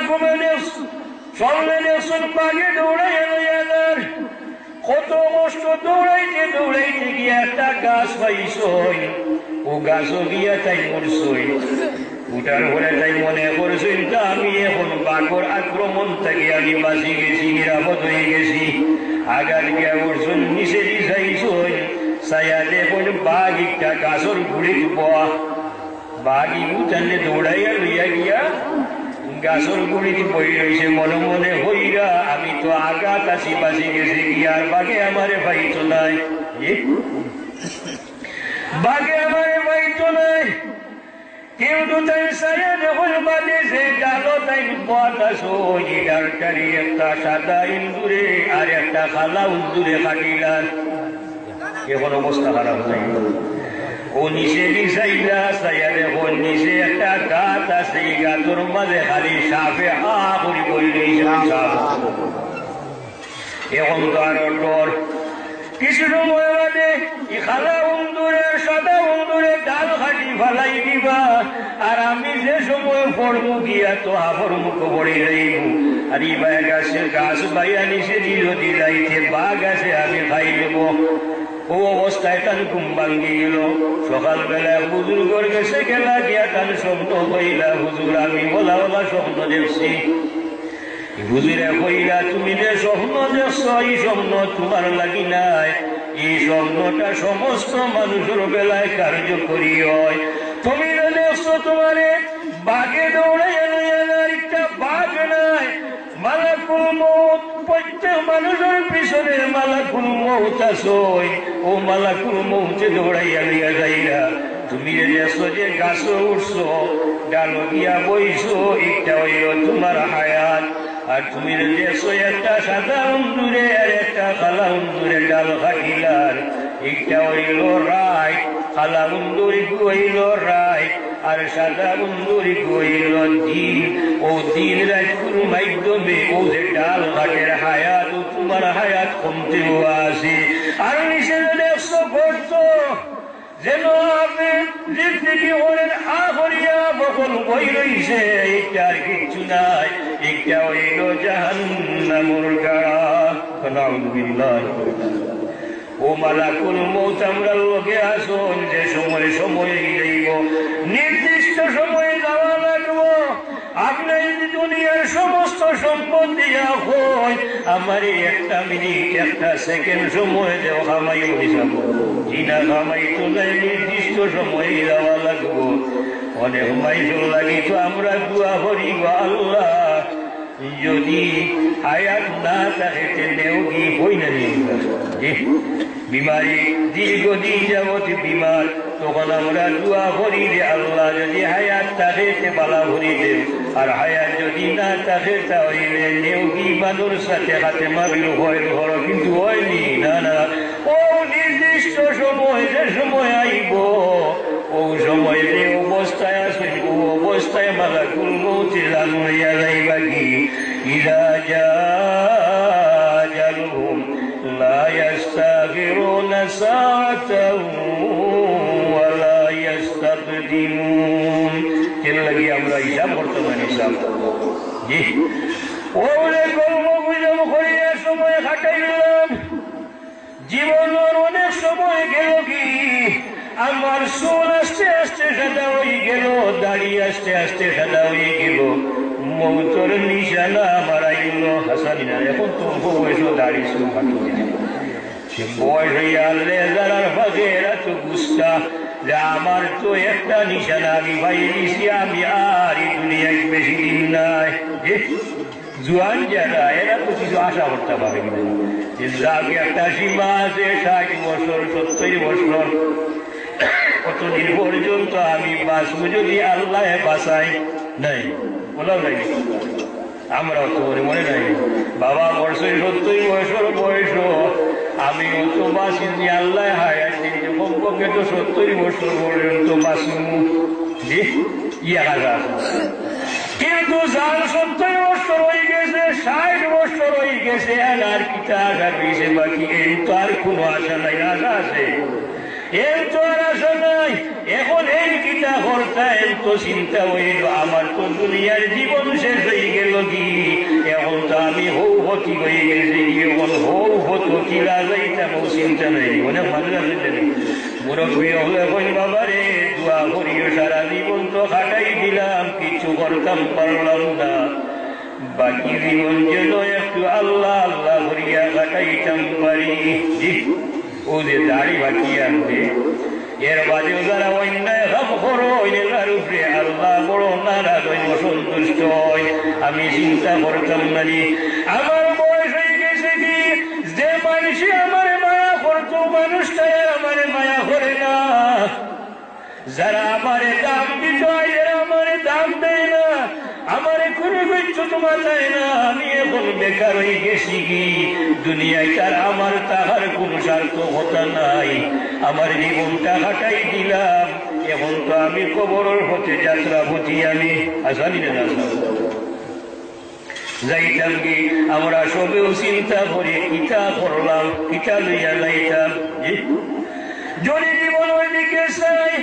ঘুমে চললে দেখছেন বাঘে দৌড়াইয়া লইয়ার কত কষ্ট দৌড়াইতে দৌড়াইতে গিয়া একটা গাছ পাইছই, ও গাছও গিয়া তাই মরছই। উঠার পরে তাই মনে করছেন তা আমি এখন বাঘর আক্রমণ থেকে আমি বাঁচি গেছি, নিরাপদ হয়ে গেছি। আগার গিয়া ওরজন নিচে দিছাইছই, ছায়া দেখুন বাঘ একটা গাছর ঘুরে বয়া। বাঘ উঠানে দৌড়াইয়া লইয়া গিয়া গাছর গুড়িতে বই রয়েছে, মনে মনে হইরা আমি তো আঘাত আছি, বাঁচি গেছি গিয়া, আর বাঘে আমারে পাইতো নাই, বাঘে আমারে পাইতো নাই। কিন্তু তাই ছায়া দেখুন বাদে যে ডালো তাই বাতাস ডালটারি একটা সাদা ইন্দুরে আর একটা খালা উন্দুরে কাটিলার। এখন অবস্থা খারাপ নাই। ও নিচে দিছাইলা ছায়া দেখুন নিচে একটা গাত আছে, গাতর মাঝে খালি সাপে হা করি বই রয়েছে। এখন তো আরো ডর। কিছু সময় বাদে খালা উন্দুরে সাদা উন্দুরে ডাল খাটি ফালাই দিবা, আর আমি যে সময় পড়বো গিয়া তো হাফর মুখ পড়ে যাইব। আর ই বাঘ আছে, গাছ বাইয়া নিচে দিল দিলাইতে বাঘ আছে, আমি খাই দেব। ও অবস্থায় তার ঘুম ভাঙ্গি গেল। সকালবেলায় হুজুর গেছে গেলা গিয়া তার স্বপ্ন হইলা, হুজুর আমি বলা বলা স্বপ্ন দেখছি। হুজুরে কইলা তুমি যে স্বপ্ন দেখছ এই স্বপ্ন তোমার লাগি নাই, এই স্বপ্নটা সমস্ত মানুষের বেলায় কার্যকরী হয়। তুমি যে দেখছো তোমারে বাঘে দৌড়াইয়া লইয়া একটা বাঘ নাই, মালাকুল মউত প্রত্যেক মানুষের পিছনে মালাকুল মউত আসই, ও মালাকুল মউতে দৌড়াইয়া লইয়া যাইরা। তুমি যে দেখছো যে গাছে উঠছো ডালো গিয়া বইছো, একটা হইল তোমার হায়াত। আর তুমি দেখছো একটা সাদা উন্দুরে আর একটা কালা উন্দুরে ডাল খাটিলার, একটা হইল রায়, কালা উন্দুরি হইল রায়, আর সাদা উন্দুরি হইল দিন। ও দিন রাজপুর মাধ্যমে ও যে ডাল ঘাটের হায়াত, ও তোমার হায়াত কমতেও আছে। আর নিচে দেখছো করতো যেন আপনি জিন্দগি হলেন আহরিয়া বকল বই রইছে, এইটা আর কিচ্ছু নাই, একটা হইল জাহান্নামের গাড়া। নাউযুবিল্লাহ। ও মালাকুল মউত আমরা লোকে আসুন, যে সময় সময় যাইব, নির্দিষ্ট সময়ে যাওয়া লাগবো। আপনি যদি দুনিয়ার সমস্ত সম্পদ দিয়া হয়, আমার একটা মিনিট একটা সেকেন্ড সময় দেওয়া খামাই হিসাব জিনা খামাই তো নাই, নির্দিষ্ট সময়ে যাওয়া লাগবো। অনেক মাইজুর লাগি তো আমরা দোয়া করি, আল্লাহ যদি হায়াত না থাকে নেও কি হই না বিমারি দীর্ঘদিন যাবত বিমার, তখন আমরা দোয়া করি যে আল্লাহ যদি হায়াত থাকে বালা ভরি দেব, আর হায়াত যদি না থাকে তাহলে নেও কি মানুষ সাথে হাতে মাবিল হয় ঘর, কিন্তু হয়নি। না না, ও নির্দিষ্ট সময় যে সময় আইব, ও সময় যে অবস্থায় আসবেন, ও অবস্থায় মালাকুল মউতে জানুইয়া যাইবা কি ইযা জাআ لا يستغفرون ساعة ولا يستقدمون। এর লাগি আমরা হিসাব করতে পারি, হিসাব জি ওরে কর্ম গুজব করিয়া সময় কাটাইলাম, জীবনের অনেক সময় গেল কি আমার চুল আস্তে আস্তে সাদা হয়ে গেল, দাড়ি আস্তে আস্তে সাদা হয়ে গেল, মৌতর নিশানা আমার আইল হাসানিনা। এখন তো বয়স দাড়ি চুল কাটি সে বয়স হইয়া লেজার ফাঁকে এরা তো গুস্তা যে আমার তো একটা নিশানা আমি ভাই দিছি, আমি আর এই দুনিয়ায় বেশি দিন নাই। জুয়ান যারা এরা তো কিছু আশা করতে পারে না, যাকে একটা সীমা আছে 60 বছর 70 বছর, কতদিন পর্যন্ত আমি বাঁচবো যদি আল্লাহ বাঁচাই নাই বলাও নাই। আমরাও তো মনে নাই বাবা বছর 70 বছর বয়স, আমি তো বাঁচিনি আল্লাহ হায়াত দিন কমপক্ষে তো 70 বছর পর্যন্ত বাঁচবো জি ইয়া কাজা। কিন্তু যার 70 বছর হয়ে গেছে 60 বছর হয়ে গেছে, আর কিতা আশা রয়েছে বাকি? এই তো আর কোনো আশা নাই। আশা আছে এর তো আর আশা নাই। এখন এই কিতা করতা এর তো চিন্তা হইল আমার তো দুনিয়ার জীবন শেষ হয়ে গেল কি, এখন তো আমি হৌ গতি হয়ে গেছে এখন হোক হতো কিলা যাইতাম ও চিন্তা নেই অনেক মানুষ আছে মুরব্বী হলে কই বাবা রে দোয়া করিও সারা জীবন তো খাটাই দিলাম কিছু করতাম পারলাম না বাকি জীবন যেন একটু আল্লাহ আল্লাহ করিয়া কাটাইতাম পারি ও যে দাড়ি বাকি আনবে এর বাদেও যারা অন্যায় কাম করো এর উপরে আল্লাহ বড় নারাজ হয় অসন্তুষ্ট হয় আমি চিন্তা করতাম না আমার বয়স হয়ে গেছে কি যে মানুষ আমার মায়া করতো মানুষটাই আমার মায়া করে না যারা আমার দাম দিত এরা আমার দাম দেয় না আমার কোনো কিছু তোমার চায় না আমি এখন বেকার হয়ে গেছি কি দুনিয়ায় তার আমার তাহার কোন সার্থকতা নাই আমার জীবনটা কাটাই দিলাম এখন তো আমি কবরের হতে যাত্রাপতি আমি আসানি না যাইতাম কি আমরা সবেও চিন্তা করে কিতা করলাম কিতা লইয়া যাইতাম যদি জীবন ওই দিকে চাই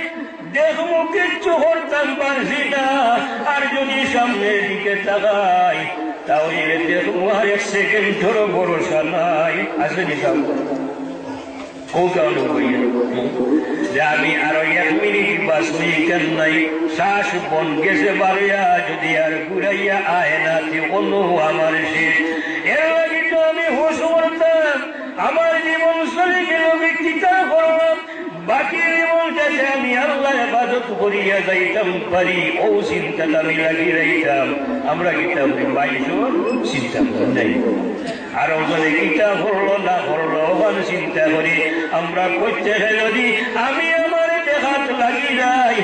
দেখবো কিচ্ছু করতাম পারছি না আর যদি সামনের দিকে তাকাই তাহলে দেখবো আর এক সেকেন্ড ধরো ভরসা নাই আসেনি ও কারণে বইয়া যে আমি আরো 1 মিনিট 5 মিনিট নাই শ্বাস বন গেছে বাড়িয়া যদি আর ঘুরাইয়া আয় না কোনো আমার শেষ এর লাগে তো আমি হোস করতাম আমার জীবন চলে গেল চিন্তা করলাম বাকি জীবনটাতে আমি আল্লাহ ইবাদত করিয়া যাইতাম পারি ও চিন্তাটা আমি লাগিয়ে যাইতাম আমরা গীতা বলি বাইশোর চিন্তা নাই আর ওখানে গীতা করলো না করলো ওখানে চিন্তা করি আমরা করতে যদি আমি আমার দেখাত লাগি যাই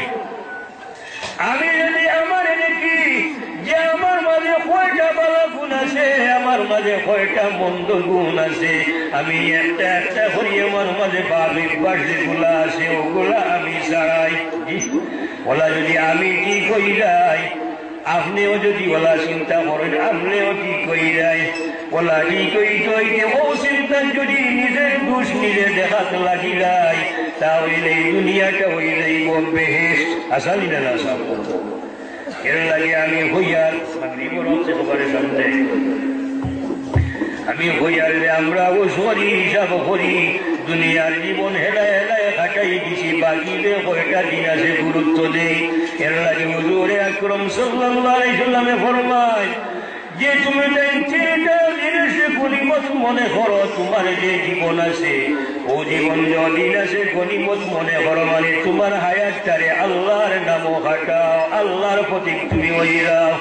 আমি যদি আমার দেখি যে আমার মাঝে কয়টা ভালো গুণ আছে আমার মাঝে কয়টা মন্দ গুণ আছে আমি একটা একটা করি আমার মাঝে বাবিক বাসগুলা আছে ওগুলা আমি ছাড়াই ওলা যদি আমি কি কই যাই আপনিও যদি ওলা চিন্তা করেন আপনিও কি কই যায় ওলা কি কই তৈরি ও চিন্তা যদি নিজের দোষ নিজে দেখাতে লাগি যায় তাহলে এই দুনিয়াটা হয়ে যাইব বেহেশত আসালি না না এর লাগে আমি হইয়ার সামনে আমি হইয়ার আমরা ও সরি হিসাব করি দুনিয়ার জীবন হেলায় হেলায় কাটাই দিছি বাকি কয়টা দিন আছে গুরুত্ব দেই এর লাগে হুজুরে আকরাম সাল্লাল্লাহু আলাইহি সাল্লামে ফরমায় যে তুমি তিনটা জিনিসে গনিমত মনে করো তোমার যে জীবন আছে ও জীবন যদিন আছে গনিমত মনে করো মানে তোমার হায়াতটারে আল্লাহর নামও খাটাও আল্লাহর প্রতি তুমি ওই রাও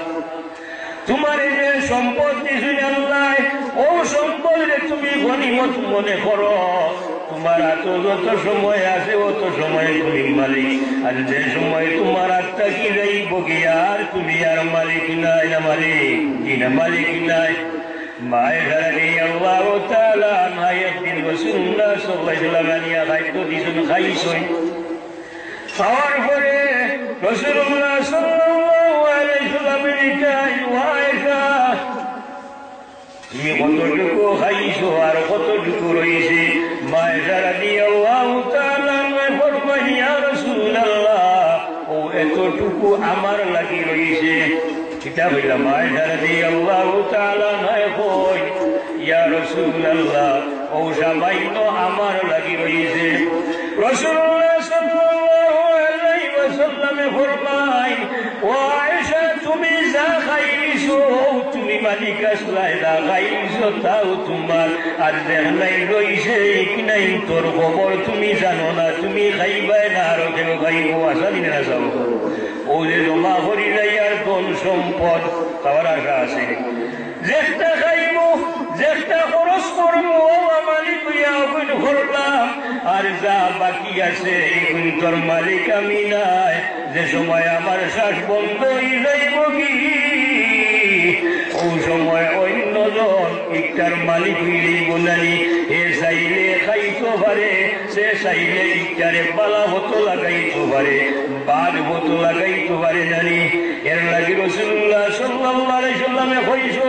তোমার যে সম্পদ দিয়েছেন আল্লাহ ও সম্পদে তুমি গনিমত মনে করো তোমার হাতে যত সময় আছে অত সময় তুমি মালিক আর যে সময় তোমার আত্মা কি যাইব কি আর তুমি আর মালিক নাই না মালিক কি না মালিক নাই মায়ের ঘরে আল্লাহ তাআলা একদিন রাসূলুল্লাহ সাল্লাল্লাহু আলাইহি ওয়াসাল্লাম খাইতো দিছেন খাইছই খাওয়ার পরে রাসূলুল্লাহ সাল্লাল্লাহু আলাইহি ওয়াসাল্লাম কয় ওয়াইসা তুমি কতটুকু খাইছো আর কতটুকু রয়েছে মায়ের রাদিয়াল্লাহু তাআলা ফরমায় ইয়া রাসূলুল্লাহ ও এতটুকু আমার লাগি রয়েছে কিতাব হইলা মায়ের রাদিয়াল্লাহু তাআলা নয় কই ইয়া রাসূলুল্লাহ ও সামান্য আমার লাগি রয়েছে রাসূলুল্লাহ সাল্লাল্লাহু আলাইহি ওয়াসাল্লাম ফরমায় ও আয়েশা তুমি যা খাইছো তুমি মালিক আসলাই যা খাইছো তাও তোমার আর দেহলাই রইছে কি নাই তোর খবর তুমি জানো না তুমি খাইবাই না আরো কেউ খাইব আসালি না যাও ও যে জমা করি যাই আর ধন সম্পদ খাওয়ার আশা আছে যেটা খাইব যেটা খরচ করবো মালিক করলাম আর যা বাকি আছে এখন তোর মালিক আমি নাই যে সময় আমার শ্বাস বন্ধ হয়ে যাইব কি ও সময় অন্যজন একটার মালিক হইলেই বলানি এ চাইলে খাইতে পারে সে চাইলে একটারে বালা হতো লাগাইতে পারে বাদ হতো লাগাইতে পারে জানি এর লাগে রাসূলুল্লাহ সাল্লাল্লাহু আলাইহি ওয়াসাল্লামে কইছেন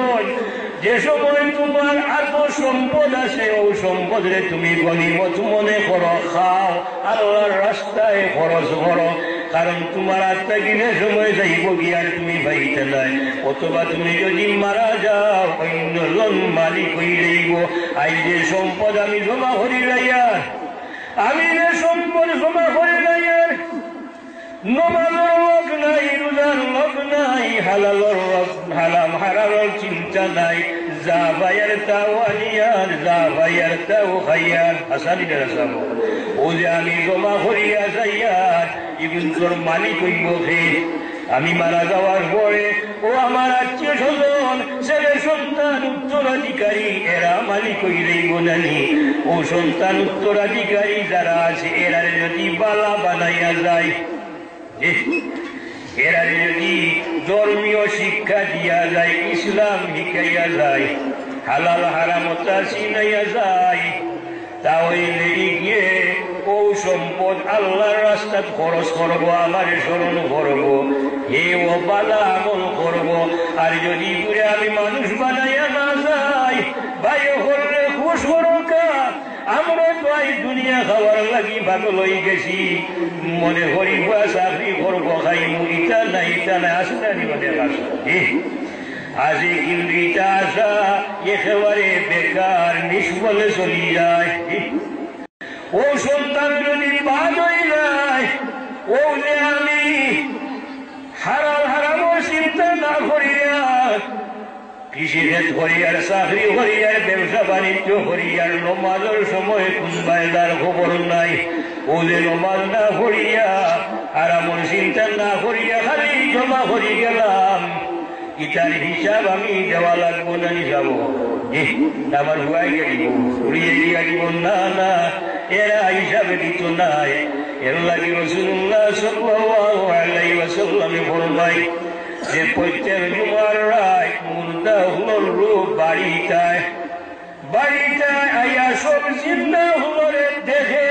যে সময় তোমার এত সম্পদ আছে ও সম্পদে তুমি গনিমত মনে করো খাও আল্লাহর রাস্তায় খরচ করো কারণ তোমার আত্মা কিনে সময় যাইব কি আর তুমি পাইতে নাই অথবা তুমি যদি মারা যাও অন্য একজন মালিক হইলেইব। আই যে সম্পদ আমি জমা করি লাইয়ার, আমি যে সম্পদ জমা করি লাইয়ার, নমাজের লোক নাই, রোজার লোক নাই, হালালর লোক হালাম হারালোর চিন্তা নাই, যা ভাইয়ার তাও আনিয়ার, যা ভাইয়ার তাও খাইয়ার। আসানি রাসাম ও যে আমি জমা করিয়া যাইয়ার, এগুলো তোর মালিক হইব হে। আমি মারা যাওয়ার পরে ও আমার আত্মীয় স্বজন, ছেলে সন্তান, উত্তরাধিকারী, এরা মালিক হইলেই বোনানি। ও সন্তান উত্তরাধিকারী যারা আছে এরা যদি বালা বানাইয়া যায়, এরা যদি ধর্মীয় শিক্ষা দিয়া যায়, ইসলাম শিখাইয়া যায়, হালাল হারামতা চিনাইয়া যায়, তাহলে গিয়ে ও সম্পদ আল্লাহর রাস্তাত খরচ করবো, আমার স্মরণ করবো, হে ও বালা আমল করবো। আর যদি পুরে আমি মানুষ বানাইয়া না যাই, ভাই হলে খুশ করোকা, আমরা তো এই দুনিয়া খাওয়ার লাগি পাগল হয়ে গেছি, মনে করি চাকরি করবো, খাইমু, ইটা নাই ইটা নাই, আসে না মনে আসে আজি, কিন্তু ইটা আসা একেবারে বেকার, নিষ্ফলে চলি যায়। ও সন্তান যদি বাদ হয়ে যায়, ও যে আমি হারাল হারামো চিন্তা না করিয়া কৃষিক্ষেত করিয়ার, চাকরি করিয়ার, ব্যবসা বাণিজ্য করিয়ার, নমাজের সময় কোন বায়দার খবর নাই, ও যে নমাজ না করিয়া হারামোর চিন্তা না করিয়া খালি জমা করি গেলাম, ইটার হিসাব আমি দেওয়া লাগবো না? যাব আমার হুয়াই গেলিব, উড়িয়ে দিয়া দিব না, না এরা হিসাবে দিত নাই। এর লাগে রাসূলুল্লাহ সাল্লাল্লাহু আলাইহি ওয়াসাল্লামে ফরমায় যে প্রত্যেক জুমার রাত মুর্দাহুল রূপ বাড়িটায় বাড়িটায় আইয়া সব জিন্দা হুলরে দেখে,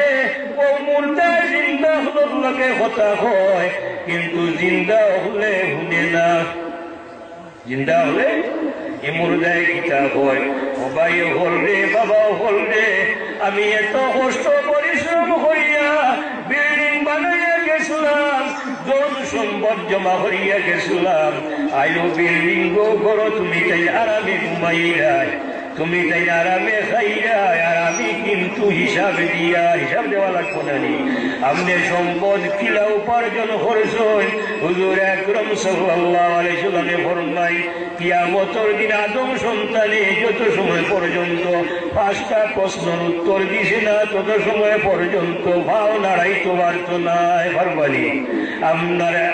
ও মুর্দা জিন্দা হুলর লগে কথা হয়, কিন্তু জিন্দা হলে শুনে না। জিন্দা হলে এ মুর্দায় গীতা হয়, ও ভাই হল রে, বাবা হল রে, আমি এত কষ্ট পরিশ্রম করিয়া বিল্ডিং বানাইয়া গেছিলাম, ধন সম্পদ জমা করিয়া গেছিলাম, আইলো বিল্ডিং গো করো, তুমি তাই আরামে ঘুমাইরাই, তুমি তাই আরামে খাইরাই, আর আমি কিন্তু হিসাব দিয়া, হিসাব দেওয়া লাগবো না নি। আপনি সম্পদ কিলা উপার্জন করছেন, হুজুর আকরাম সাল্লাল্লাহু আলাইহি ওয়াসাল্লামে ফরমায় কিয়ামতের দিন আদম সন্তানে যত সময় পর্যন্ত 5টা প্রশ্নের উত্তর দিছে না, তত সময় পর্যন্ত ভাও নাড়াইতে পারত না। পারবানি? আপনারা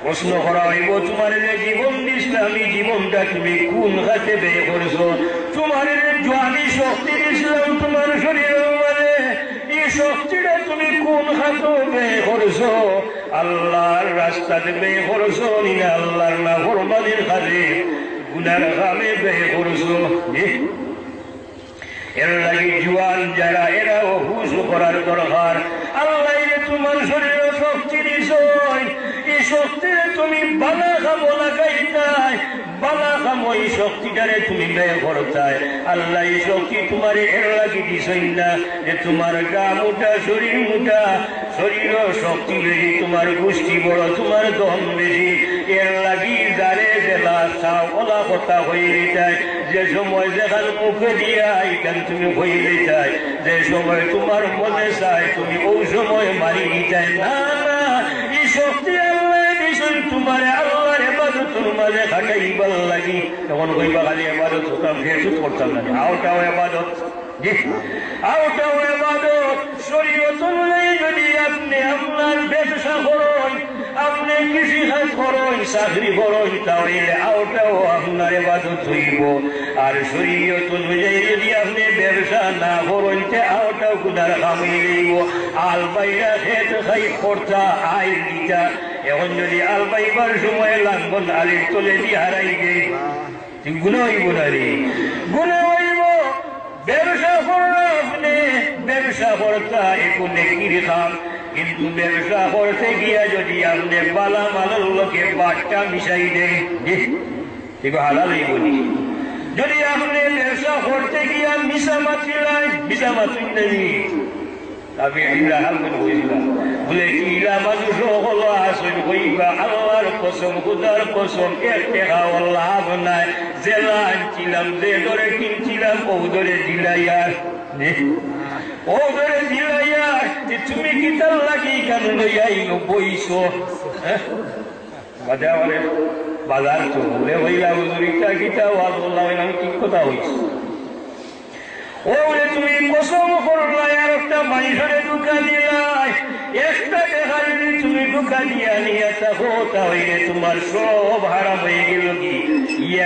প্রশ্ন করা হইব, তোমার যে জীবন দিছিলাম, আমি জীবনটা তুমি কোন খাতে ব্যয় করছো? তোমার যে আমি শক্তি দিছিলাম তোমার শরীরের মানে, এই শক্তিটা তুমি কোন খাতে ব্যয় করছো? আল্লাহর রাস্তাতে ব্যয় করছো না আল্লাহর নাফরমানির খাতে, গুনার কামে ব্যয় করছো? এর লাগে জুয়ান যারা, এরাও হুশ করার দরকার। আল্লাহ তোমার শরীরে শক্তি দিছ, এই শক্তি তুমি বালা খামো লাগাইতাই, বালা খামো এই শক্তিটারে তুমি ব্যয় করতাই। আল্লাহ এই শক্তি তোমার এর লাগি দিছই না যে তোমার গা মোটা, শরীর মোটা, শরীর শক্তি বেশি, তোমার গোষ্ঠী বড়, তোমার দম বেশি, এর লাগি যারে জেলা চাও ওলা কথা হয়ে যায়। যে সময় যেখান মুখে দিয়া এখান তুমি হয়ে যায়, যে সময় তোমার মনে চায় তুমি ওই সময় মারি যায় না। না, এই শক্তি আল্লাহ দিছেন তোমার, আল্লাহর ইবাদতের মাঝে খাটাইবার লাগি। তখন কইবা খালি ইবাদত হতাম, ফেরসুত করতাম না, আওটাও ইবাদত, জি আওটাও ইবাদত। শরীয়ত অনুযায়ী যদি আপনি আপনার ব্যবসা করেন, আপনি কৃষিকাজ করেন, চাকরি করেন, তাহলে আওটাও আপনার ইবাদত হইব। আর শরীয়ত অনুযায়ী যদি আপনি ব্যবসা না করেন, আওটাও গুনার কাম হইব। আল বাইরা খেত খাই খরচা আয় দিতা, এখন যদি আল বাইবার সময় লাঙ্গল আলির তলে দিয়ে হারাই গে, গুণা হইব না রে, গুণা হইব। ব্যবসা করলে আপনি ব্যবসা করতা একটু নেকির কাম, কিন্তু ব্যবসা করতে গিয়া যদি আপনি বালা মালের লোকে বাটটা মিশাই দেয়, এগুলো হালাল হইব নি? যদি আপনি ব্যবসা করতে গিয়া মিশা মাত্রি নাই, মিশা মাত্রি নেই, আমি হাল করে বলছিলাম বলে কিরা মানুষ হলো আসল হইবা আল্লাহর কসম খুদার কসম এক টাকা লাভ নাই জেলা আনছিলাম যে ধরে কিনছিলাম ও ধরে দিলাইয়ার ও ধরে দিলাইয়ার যে তুমি কি তার লাগি কেন লইয়াইল বইছো বাজার চলে হইলা হুজুরিটা গীতা আল্লাহ হইলাম কি কথা হইছে ওরে তুমি কসম করলাই আর একটা মানুষের ধোঁকা দিলাই একটা দেখা যদি তুমি ধোঁকা দিয়া নিয়ে থাকো তাহলে তোমার সব হারাম হয়ে গেল কি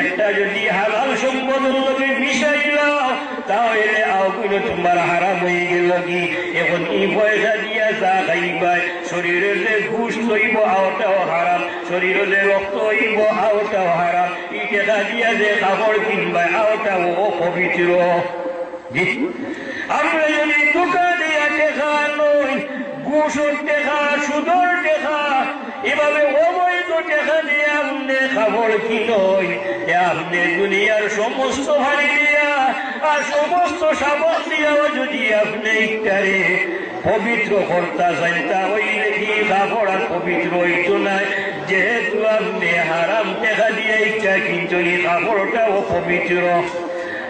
একটা যদি হালাল সম্পদের লোকে মিশাইলাও তাহলে আগুলো তোমার হারাম হয়ে গেল কি এখন এই পয়সা দিয়া যা খাইবাই শরীরে যে ঘুষ হইব আওটাও হারাম শরীরে যে রক্ত হইব আওটাও হারাম এই টাকা দিয়া যে কাপড় কিনবাই আওটাও অপবিত্র আমরা যদি ধোঁকা দিয়া টেকা নই ঘুষের টেকা সুদর টেকা এভাবে অবৈধ টেকা দিয়ে আপনি খাবার কিনই আপনি দুনিয়ার সমস্ত ভারী দিয়া আর সমস্ত সাবক দিয়াও যদি আপনি ইটারে পবিত্র কর্তা চান তাহলে কি খাবার আর পবিত্র হইতো না যেহেতু আপনি হারাম টেকা দিয়ে ইচ্ছা কিনছেন খাবারটাও পবিত্র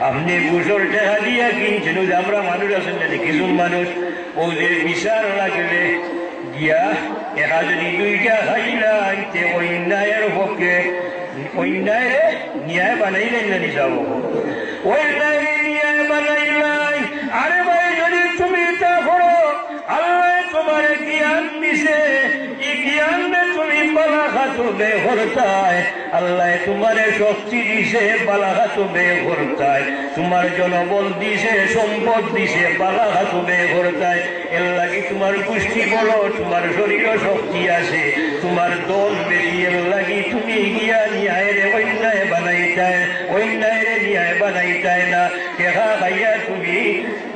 আপনি ঘুষর টাকা দিয়া কিনছেন আমরা মানুষ আছেন না কিছু মানুষ ও যে বিচার লাগলে গিয়া একা যদি দুইটা খাইলাই অন্যায়ের পক্ষে অন্যায় ন্যায় বানাইলেন না নিজাব অন্যায় ন্যায় বানাইলাই আরে ভাই যদি তুমি তা করো আল্লাহ তোমার জ্ঞান দিছে এই জ্ঞানে তুমি বালাঘাটো বে করতায় আল্লাহ তোমার শক্তি দিছে বালাঘাটো বে করতায় তোমার জনবল দিছে সম্পদ দিছে বালাঘাটো বে করতায় এর লাগে তোমার পুষ্টি বলো তোমার শরীরও শক্তি আছে তোমার দল বেশি এর লাগে তুমি গিয়া ন্যায়ের অন্যায় বানাইতায় অন্যায়ের ন্যায় বানাইতায় না দেখা খাইয়া তুমি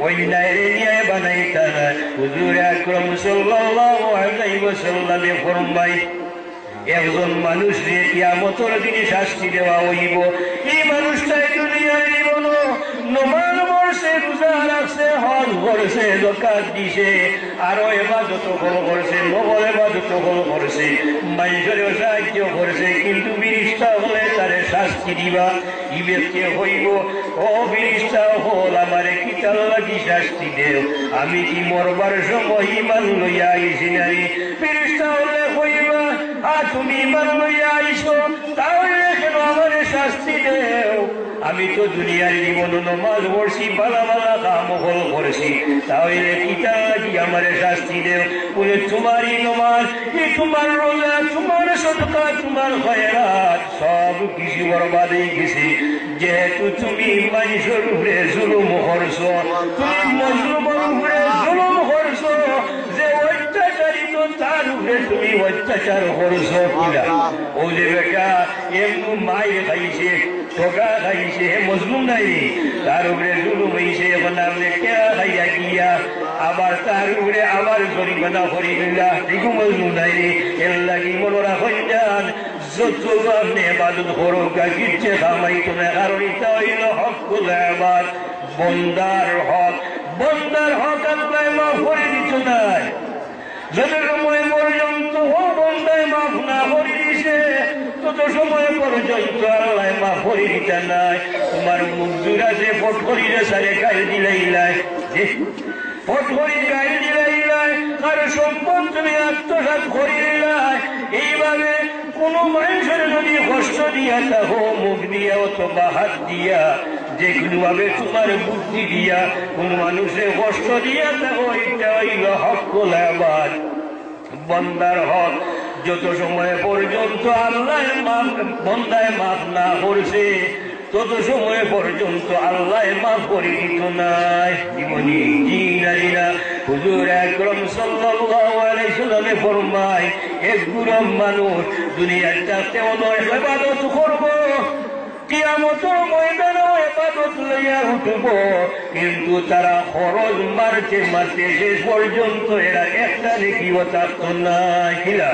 অন্যায়ের ন্যায় বানাইতা না হুজুর আকরাম সাল্লাল্লাহু আলাইহি ওয়াসাল্লামে ফরমায় একজন মানুষকে কিয়ামতের দিনে শাস্তি দেওয়া হইব এই মানুষটা দুনিয়ার জীবন নমাজ পড়ছে রোজা রাখছে হজ করছে যাকাত দিছে আরো ইবাদত করছে নফল ইবাদত করছে মানুষের সাহায্য করছে কিন্তু ফেরেশতা হলে তারে শাস্তি দিবা এই ব্যক্তি হইব ও ফেরেশতা হল আমারে কি তার লাগি শাস্তি দেও আমি কি মরবার সময় ঈমান লইয়া আইছি নাই ফেরেশতা হলে হইবা তুমি ইমান লইয়া আইছো তাহলে কেন আমারে শাস্তি দেও আমি তো দুনিয়ার জীবন নমাজ পড়ছি বালা বালা কাম হল করেছি তাহলে কিতা কি আমারে শাস্তি দেও বলে তোমারই নমাজ তোমার রোজা তোমার সদকা তোমার খয়রাত সব কিছু বরবাদ হয়ে গেছে যেহেতু তুমি মানুষের উপরে জুলুম করছো তুমি মজলুমের উপরে জুলুম করছো যে অত্যাচারিত তার উপরে তুমি অত্যাচার করছো কিনা ও যে বেটা এমন মাই খাইছে ঠোকা খাইছে মজলুম নাই তার উপরে জুলুম হয়েছে এখন আপনি কেয়া খাইয়া গিয়া আবার তার উপরে আবার জরিমানা করি দিলা দেখো মজলুম নাই এর লাগি মনে রাখেন যান যত আপনি ইবাদত করো কিচ্ছে খামাইতো না কারণ এটা হইল হকুল ইবাদ বন্দার হক আল্লাহ মাফ করে দিত নাই যত সময় পর্যন্ত ও বন্দায় মাফ না করে দিছে তত সময় পর্যন্ত আল্লাহ মাফ করে দিতে নাই তোমার মুখ আছে ফট করিলে সারে গায়ে দিলাইলাই ফট করি গায়ে দিলাইলাই আর সম্পদ তুমি আত্মসাৎ করিলাই এইভাবে কোন মানুষের যদি কষ্ট দিয়া থাকো মুখ দিয়া অথবা হাত দিয়া যে কোনো ভাবে তোমার বুদ্ধি দিয়া কোন মানুষের কষ্ট দিয়া থাকো এটা হইল হকুল ইবাদ বন্দার হক যত সময় পর্যন্ত আল্লাহ বন্দায় মাফ না করছে তত সময় পর্যন্ত আল্লাহ মাফ করে দিত নাই জীবনী জিনা হুজুর আকরাম সাল্লাল্লাহু আলাইহি সাল্লামে ফরমায় এক গুরম মানুষ দুনিয়ার চাতে অনয় ইবাদত করব কিয়ামতের ময়দানে ইবাদত লইয়া উঠব কিন্তু তারা খরচ মারতে শেষ পর্যন্ত এরা একটা নেকিও থাকতো না কিনা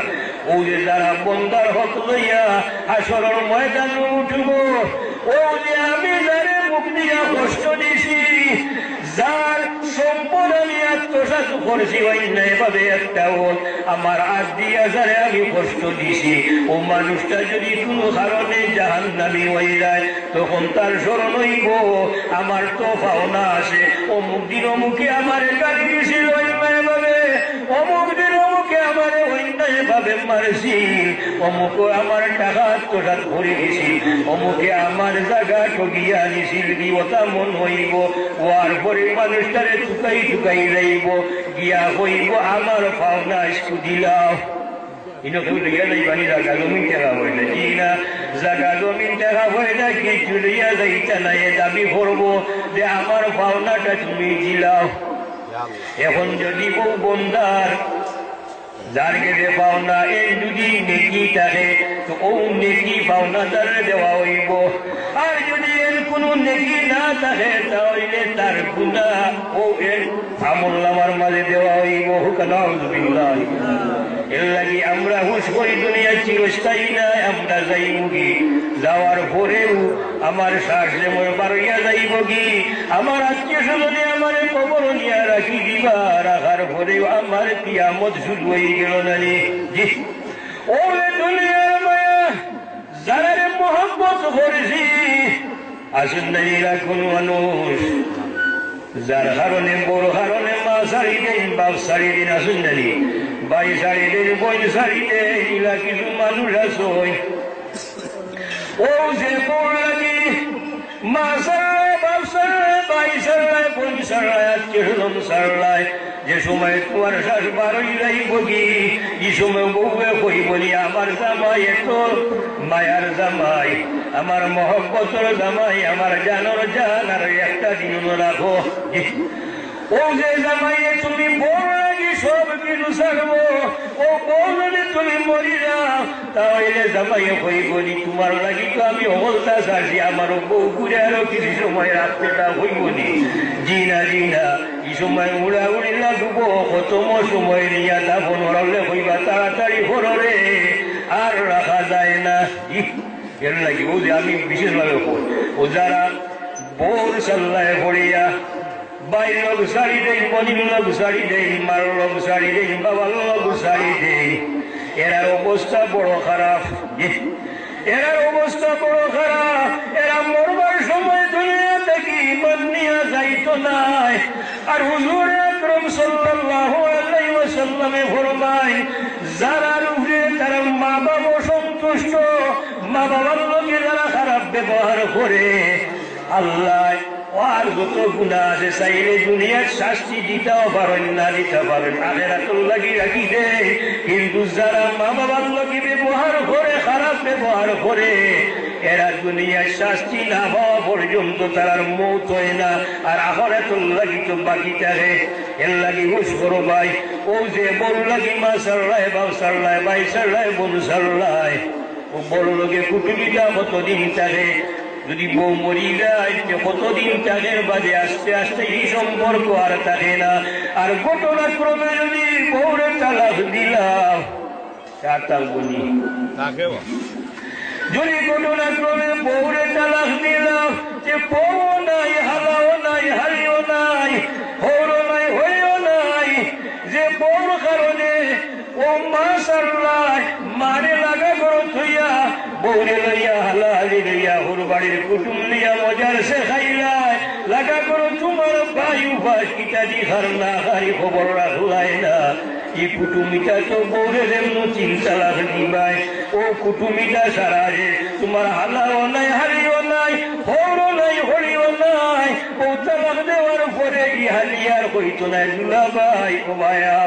ও যে যারা বন্দার হক লইয়া হাসরের ময়দানে উঠব ও যে আমি যারে মুখ দিয়া কষ্ট দিছি যার সম্পদ আমি আত্মসাৎ কাজ করছি অন্যায় ভাবে একটাও আমার আত্মীয় যারে আমি কষ্ট দিছি ও মানুষটা যদি কোনো কারণে জাহান্নামী হয়ে যায় তখন তার স্মরণ হইব আমার তো পাওনা আছে অমুক দিন অমুকে আমার গাড়ি দিয়েছিল অন্যায় ভাবে অমুক দিন অমুকে আমার অন্যায় ভাবে মারছিল অমুকে আমার টাকা আত্মসাৎ করে গেছি অমুকে আমার জায়গা ঠকিয়া আনিছিল দিওতা মন হইব ওয়ার পরে মানুষটারে চুকাই চুকাই যাইব গিয়া হইব আমার পাওনা একটু দিলাম ইনকে লইয়া যাইবানি জায়গা জমিন টাকা হয় না কি না জায়গা জমিন টাকা হয় না কিছু লইয়া যাইতা না এ দাবি করবো যে আমার পাওনাটা তুমি দিলাও এখন যদি বউ বন্দার যার গেলে পাওনা এই যদি নেকি থাকে তো ও নেকি পাওনা তার দেওয়া হইব আর যদি এর কোনো নেকি না থাকে তাহলে তার গুনাহ ও এর আমলনামার মাঝে দেওয়া হইব হুকানাউযুবিল্লাহ এর লাগি আমরা হুশ করি দুনিয়া চিরস্থায়ী না আমরা যাইব কি যাওয়ার পরেও আমার শ্বাস যেমন বাড়িয়া যাইব কি আমার আত্মীয় স্বজনে আমার কবর নিয়ে রাখি দিবা রাখার পরেও আমার কিয়ামত শুরু হয়ে গেল না জি ওরে দুনিয়ার মায়া যারা মহব্বত করেছি আসুন না এরকম মানুষ যার কারণে বড় কারণে মা সারি দিন বাপ সারি দিন আসুন না ভাই সারি দিন বোন সারি দেন এরা কিছু মানুষ আসই ও যে বড় লাগে মা সারায় বাপ সারায় ভাই সারায় বোন সারায় আত্মীয় স্বজন সারায় যে সময় তোমার শ্বাস বারোই যাইব কি এই সময় বউয়ে কই বলি আমার জামাই এত মায়ার জামাই আমার মহব্বতর জামাই আমার জানোর জান আর একটা দিন রাখো ও যে জামাইয়ে তুমি বড় লাগি সব কিছু ছাড়বো ও বউ যদি তুমি মরি যাও তাহলে জামাইয়ে কই বলি তোমার লাগি তো আমি অবস্থা ছাড়ছি আমারও বউ ঘুরে আরো কিছু সময় রাত্রেটা হইব নি জি না এই সময় উড়াউড়ি লাগবো কতম সময় নিয়ে দাফন হরলে হইবা তাড়াতাড়ি হররে আর রাখা যায় না এর লাগি ও যে আমি বিশেষভাবে ও যারা বোর সাল্লায় পড়িয়া বাইর লোক শাড়ি দেই বনির লোক শাড়ি দেই মার লোক শাড়ি দেই বাবার লোক শাড়ি দেই এরার অবস্থা বড় খারাপ এরার অবস্থা বড় খারাপ এরা মরবার সময় দুনিয়া থেকে ইমান নিয়ে যাইতো নাই আর হুজুর আকরাম সাল্লাল্লাহু আলাইহি ওয়াসাল্লামে ফরমায় যারার উপরে তার মা বাবা সন্তুষ্ট মা বাবার লোকে যারা খারাপ ব্যবহার করে আল্লাহ আর যত গুনাহ আছে চাইলে দুনিয়ার শাস্তি দিতেও পারেন না দিতে পারেন আখিরাতুল লাগি রাখি দে কিন্তু যারা মা বাবার লোকে ব্যবহার করে খারাপ ব্যবহার করে এরা দুনিয়ার শাস্তি না হওয়া পর্যন্ত তার মৌত হয় না আর আখিরাতুল লাগি তো বাকি থাকে এর লাগি হুশ করো ভাই ও যে বড় লাগি মা সাল্লাহ বাপ সাল্লাহ ভাই সাল্লাহ বোন সাল্লাহ ও বড় লোকে কুটুমিটা কতদিন থাকে যদি বউ মরি যায় কতদিন তাদের বাদে আস্তে আস্তে এই সম্পর্ক আর থাকে না আর ঘটনাক্রমে যদি বউরে তালাক দিলাম তার বলি যদি ঘটনাক্রমে বউরে তালাক দিলাম যে বউ নাই হালাও নাই হারিও নাই হরও নাই হইও নাই যে বউর কারণে ও মাশাআল্লাহ মারে লাগা করো থইয়া বউরে লইয়া হালালি লইয়া হুর বাড়ির কুটুম লিয়া মজার সে খাইলাই লাগা করো তোমার ভাই উপাস ইত্যাদি খার না খারি খবর রাখলাই না এই কুটুমিটা তো বউরে যেমন চিন্তা লাগি ভাই ও কুটুমিটা সারা যে তোমার হালাও নাই হারিও নাই হরও নাই হরিও নাই ও তালাক দেওয়ার পরে ইহালিয়ার হইতো না দুলাভাই ও ভাইয়া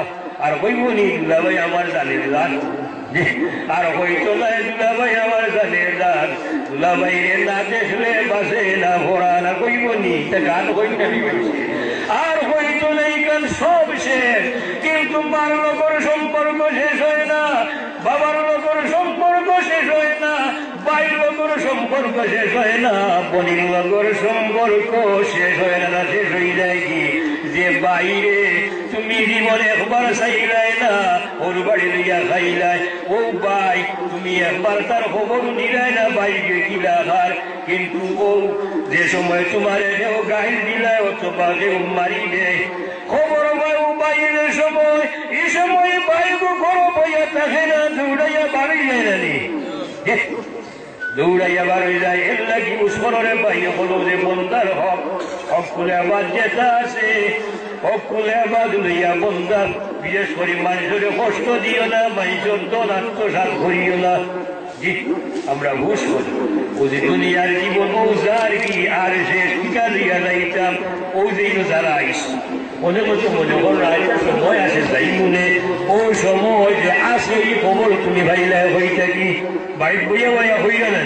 আর হইব নি দুলাভাই আমার জানের গান আর হইতো না দুলাভাই আমার জানের গান দুলাভাই রে না দেখলে বাসে না ভরা না কইব নি তা গান হইতে আর হইতো না এই গান সব শেষ কিন্তু মার লোকের সম্পর্ক শেষ হয় না বাবার লোকের সম্পর্ক শেষ হয় না ভাই লোকের সম্পর্ক শেষ হয় না বোনের লোকের সম্পর্ক শেষ হয় না শেষ হয়ে যায় কি যে বাইরে তুমি জীবনে একবার চাইলাই না ওর বাড়ি লইয়া খাইলাই ও ভাই তুমি একবার তার খবর নিলাই না বাইরে কিলাঘার কিন্তু ও যে সময় তোমার কেউ গাইল দিলাই অথবা কেউ মারি দেয় খবর ভাই ও বাইরে করো বইয়া থাকে না দৌড়াইয়া বাড়ি যায় না নি দৌড়াইয়া বাড়ি যায় এর লাগি উস্মরণে পাইয়ে হলো যে বন্দার হক হকুলে আবাদ যেটা আছে হকুলে আবাদ লইয়া বন্দার বিশেষ করে মানুষের কষ্ট দিও না মানুষের দল আত্মসাত করিও না জি আমরা ঘুষ করি ও যে দুনিয়ার জীবন ও যার কি আর সে টিকা দিয়া যাইতাম ও যে যারা আইস মনে মতো মনে করো একটা সময় আসে যাই মনে ও সময় যে আসে এই খবর তুমি ভাইলা হই থাকি বাইক বইয়া বইয়া হইয়া না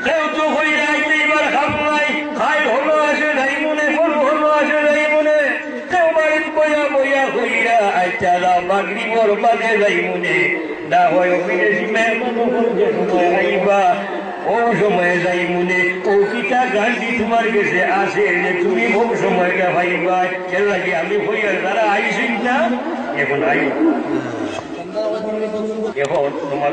কেউ তো হই রাইতে এবার খাব নাই খাই হলো আসে যাই মনে ফল হলো আসে যাই মনে কেউ বাড়ির বইয়া বইয়া হইয়া আইটা বাগরি বর বাদে যাই মনে না হয় বিদেশি মেহমান যে সময় আইবা ও সময় যাই মনে ও কিটা গান্ধী তোমার কাছে আসে যে তুমি খুব সময়টা ভাইবা এর লাগে আমি হইয়া তারা আইসি না এখন আই এখন তোমার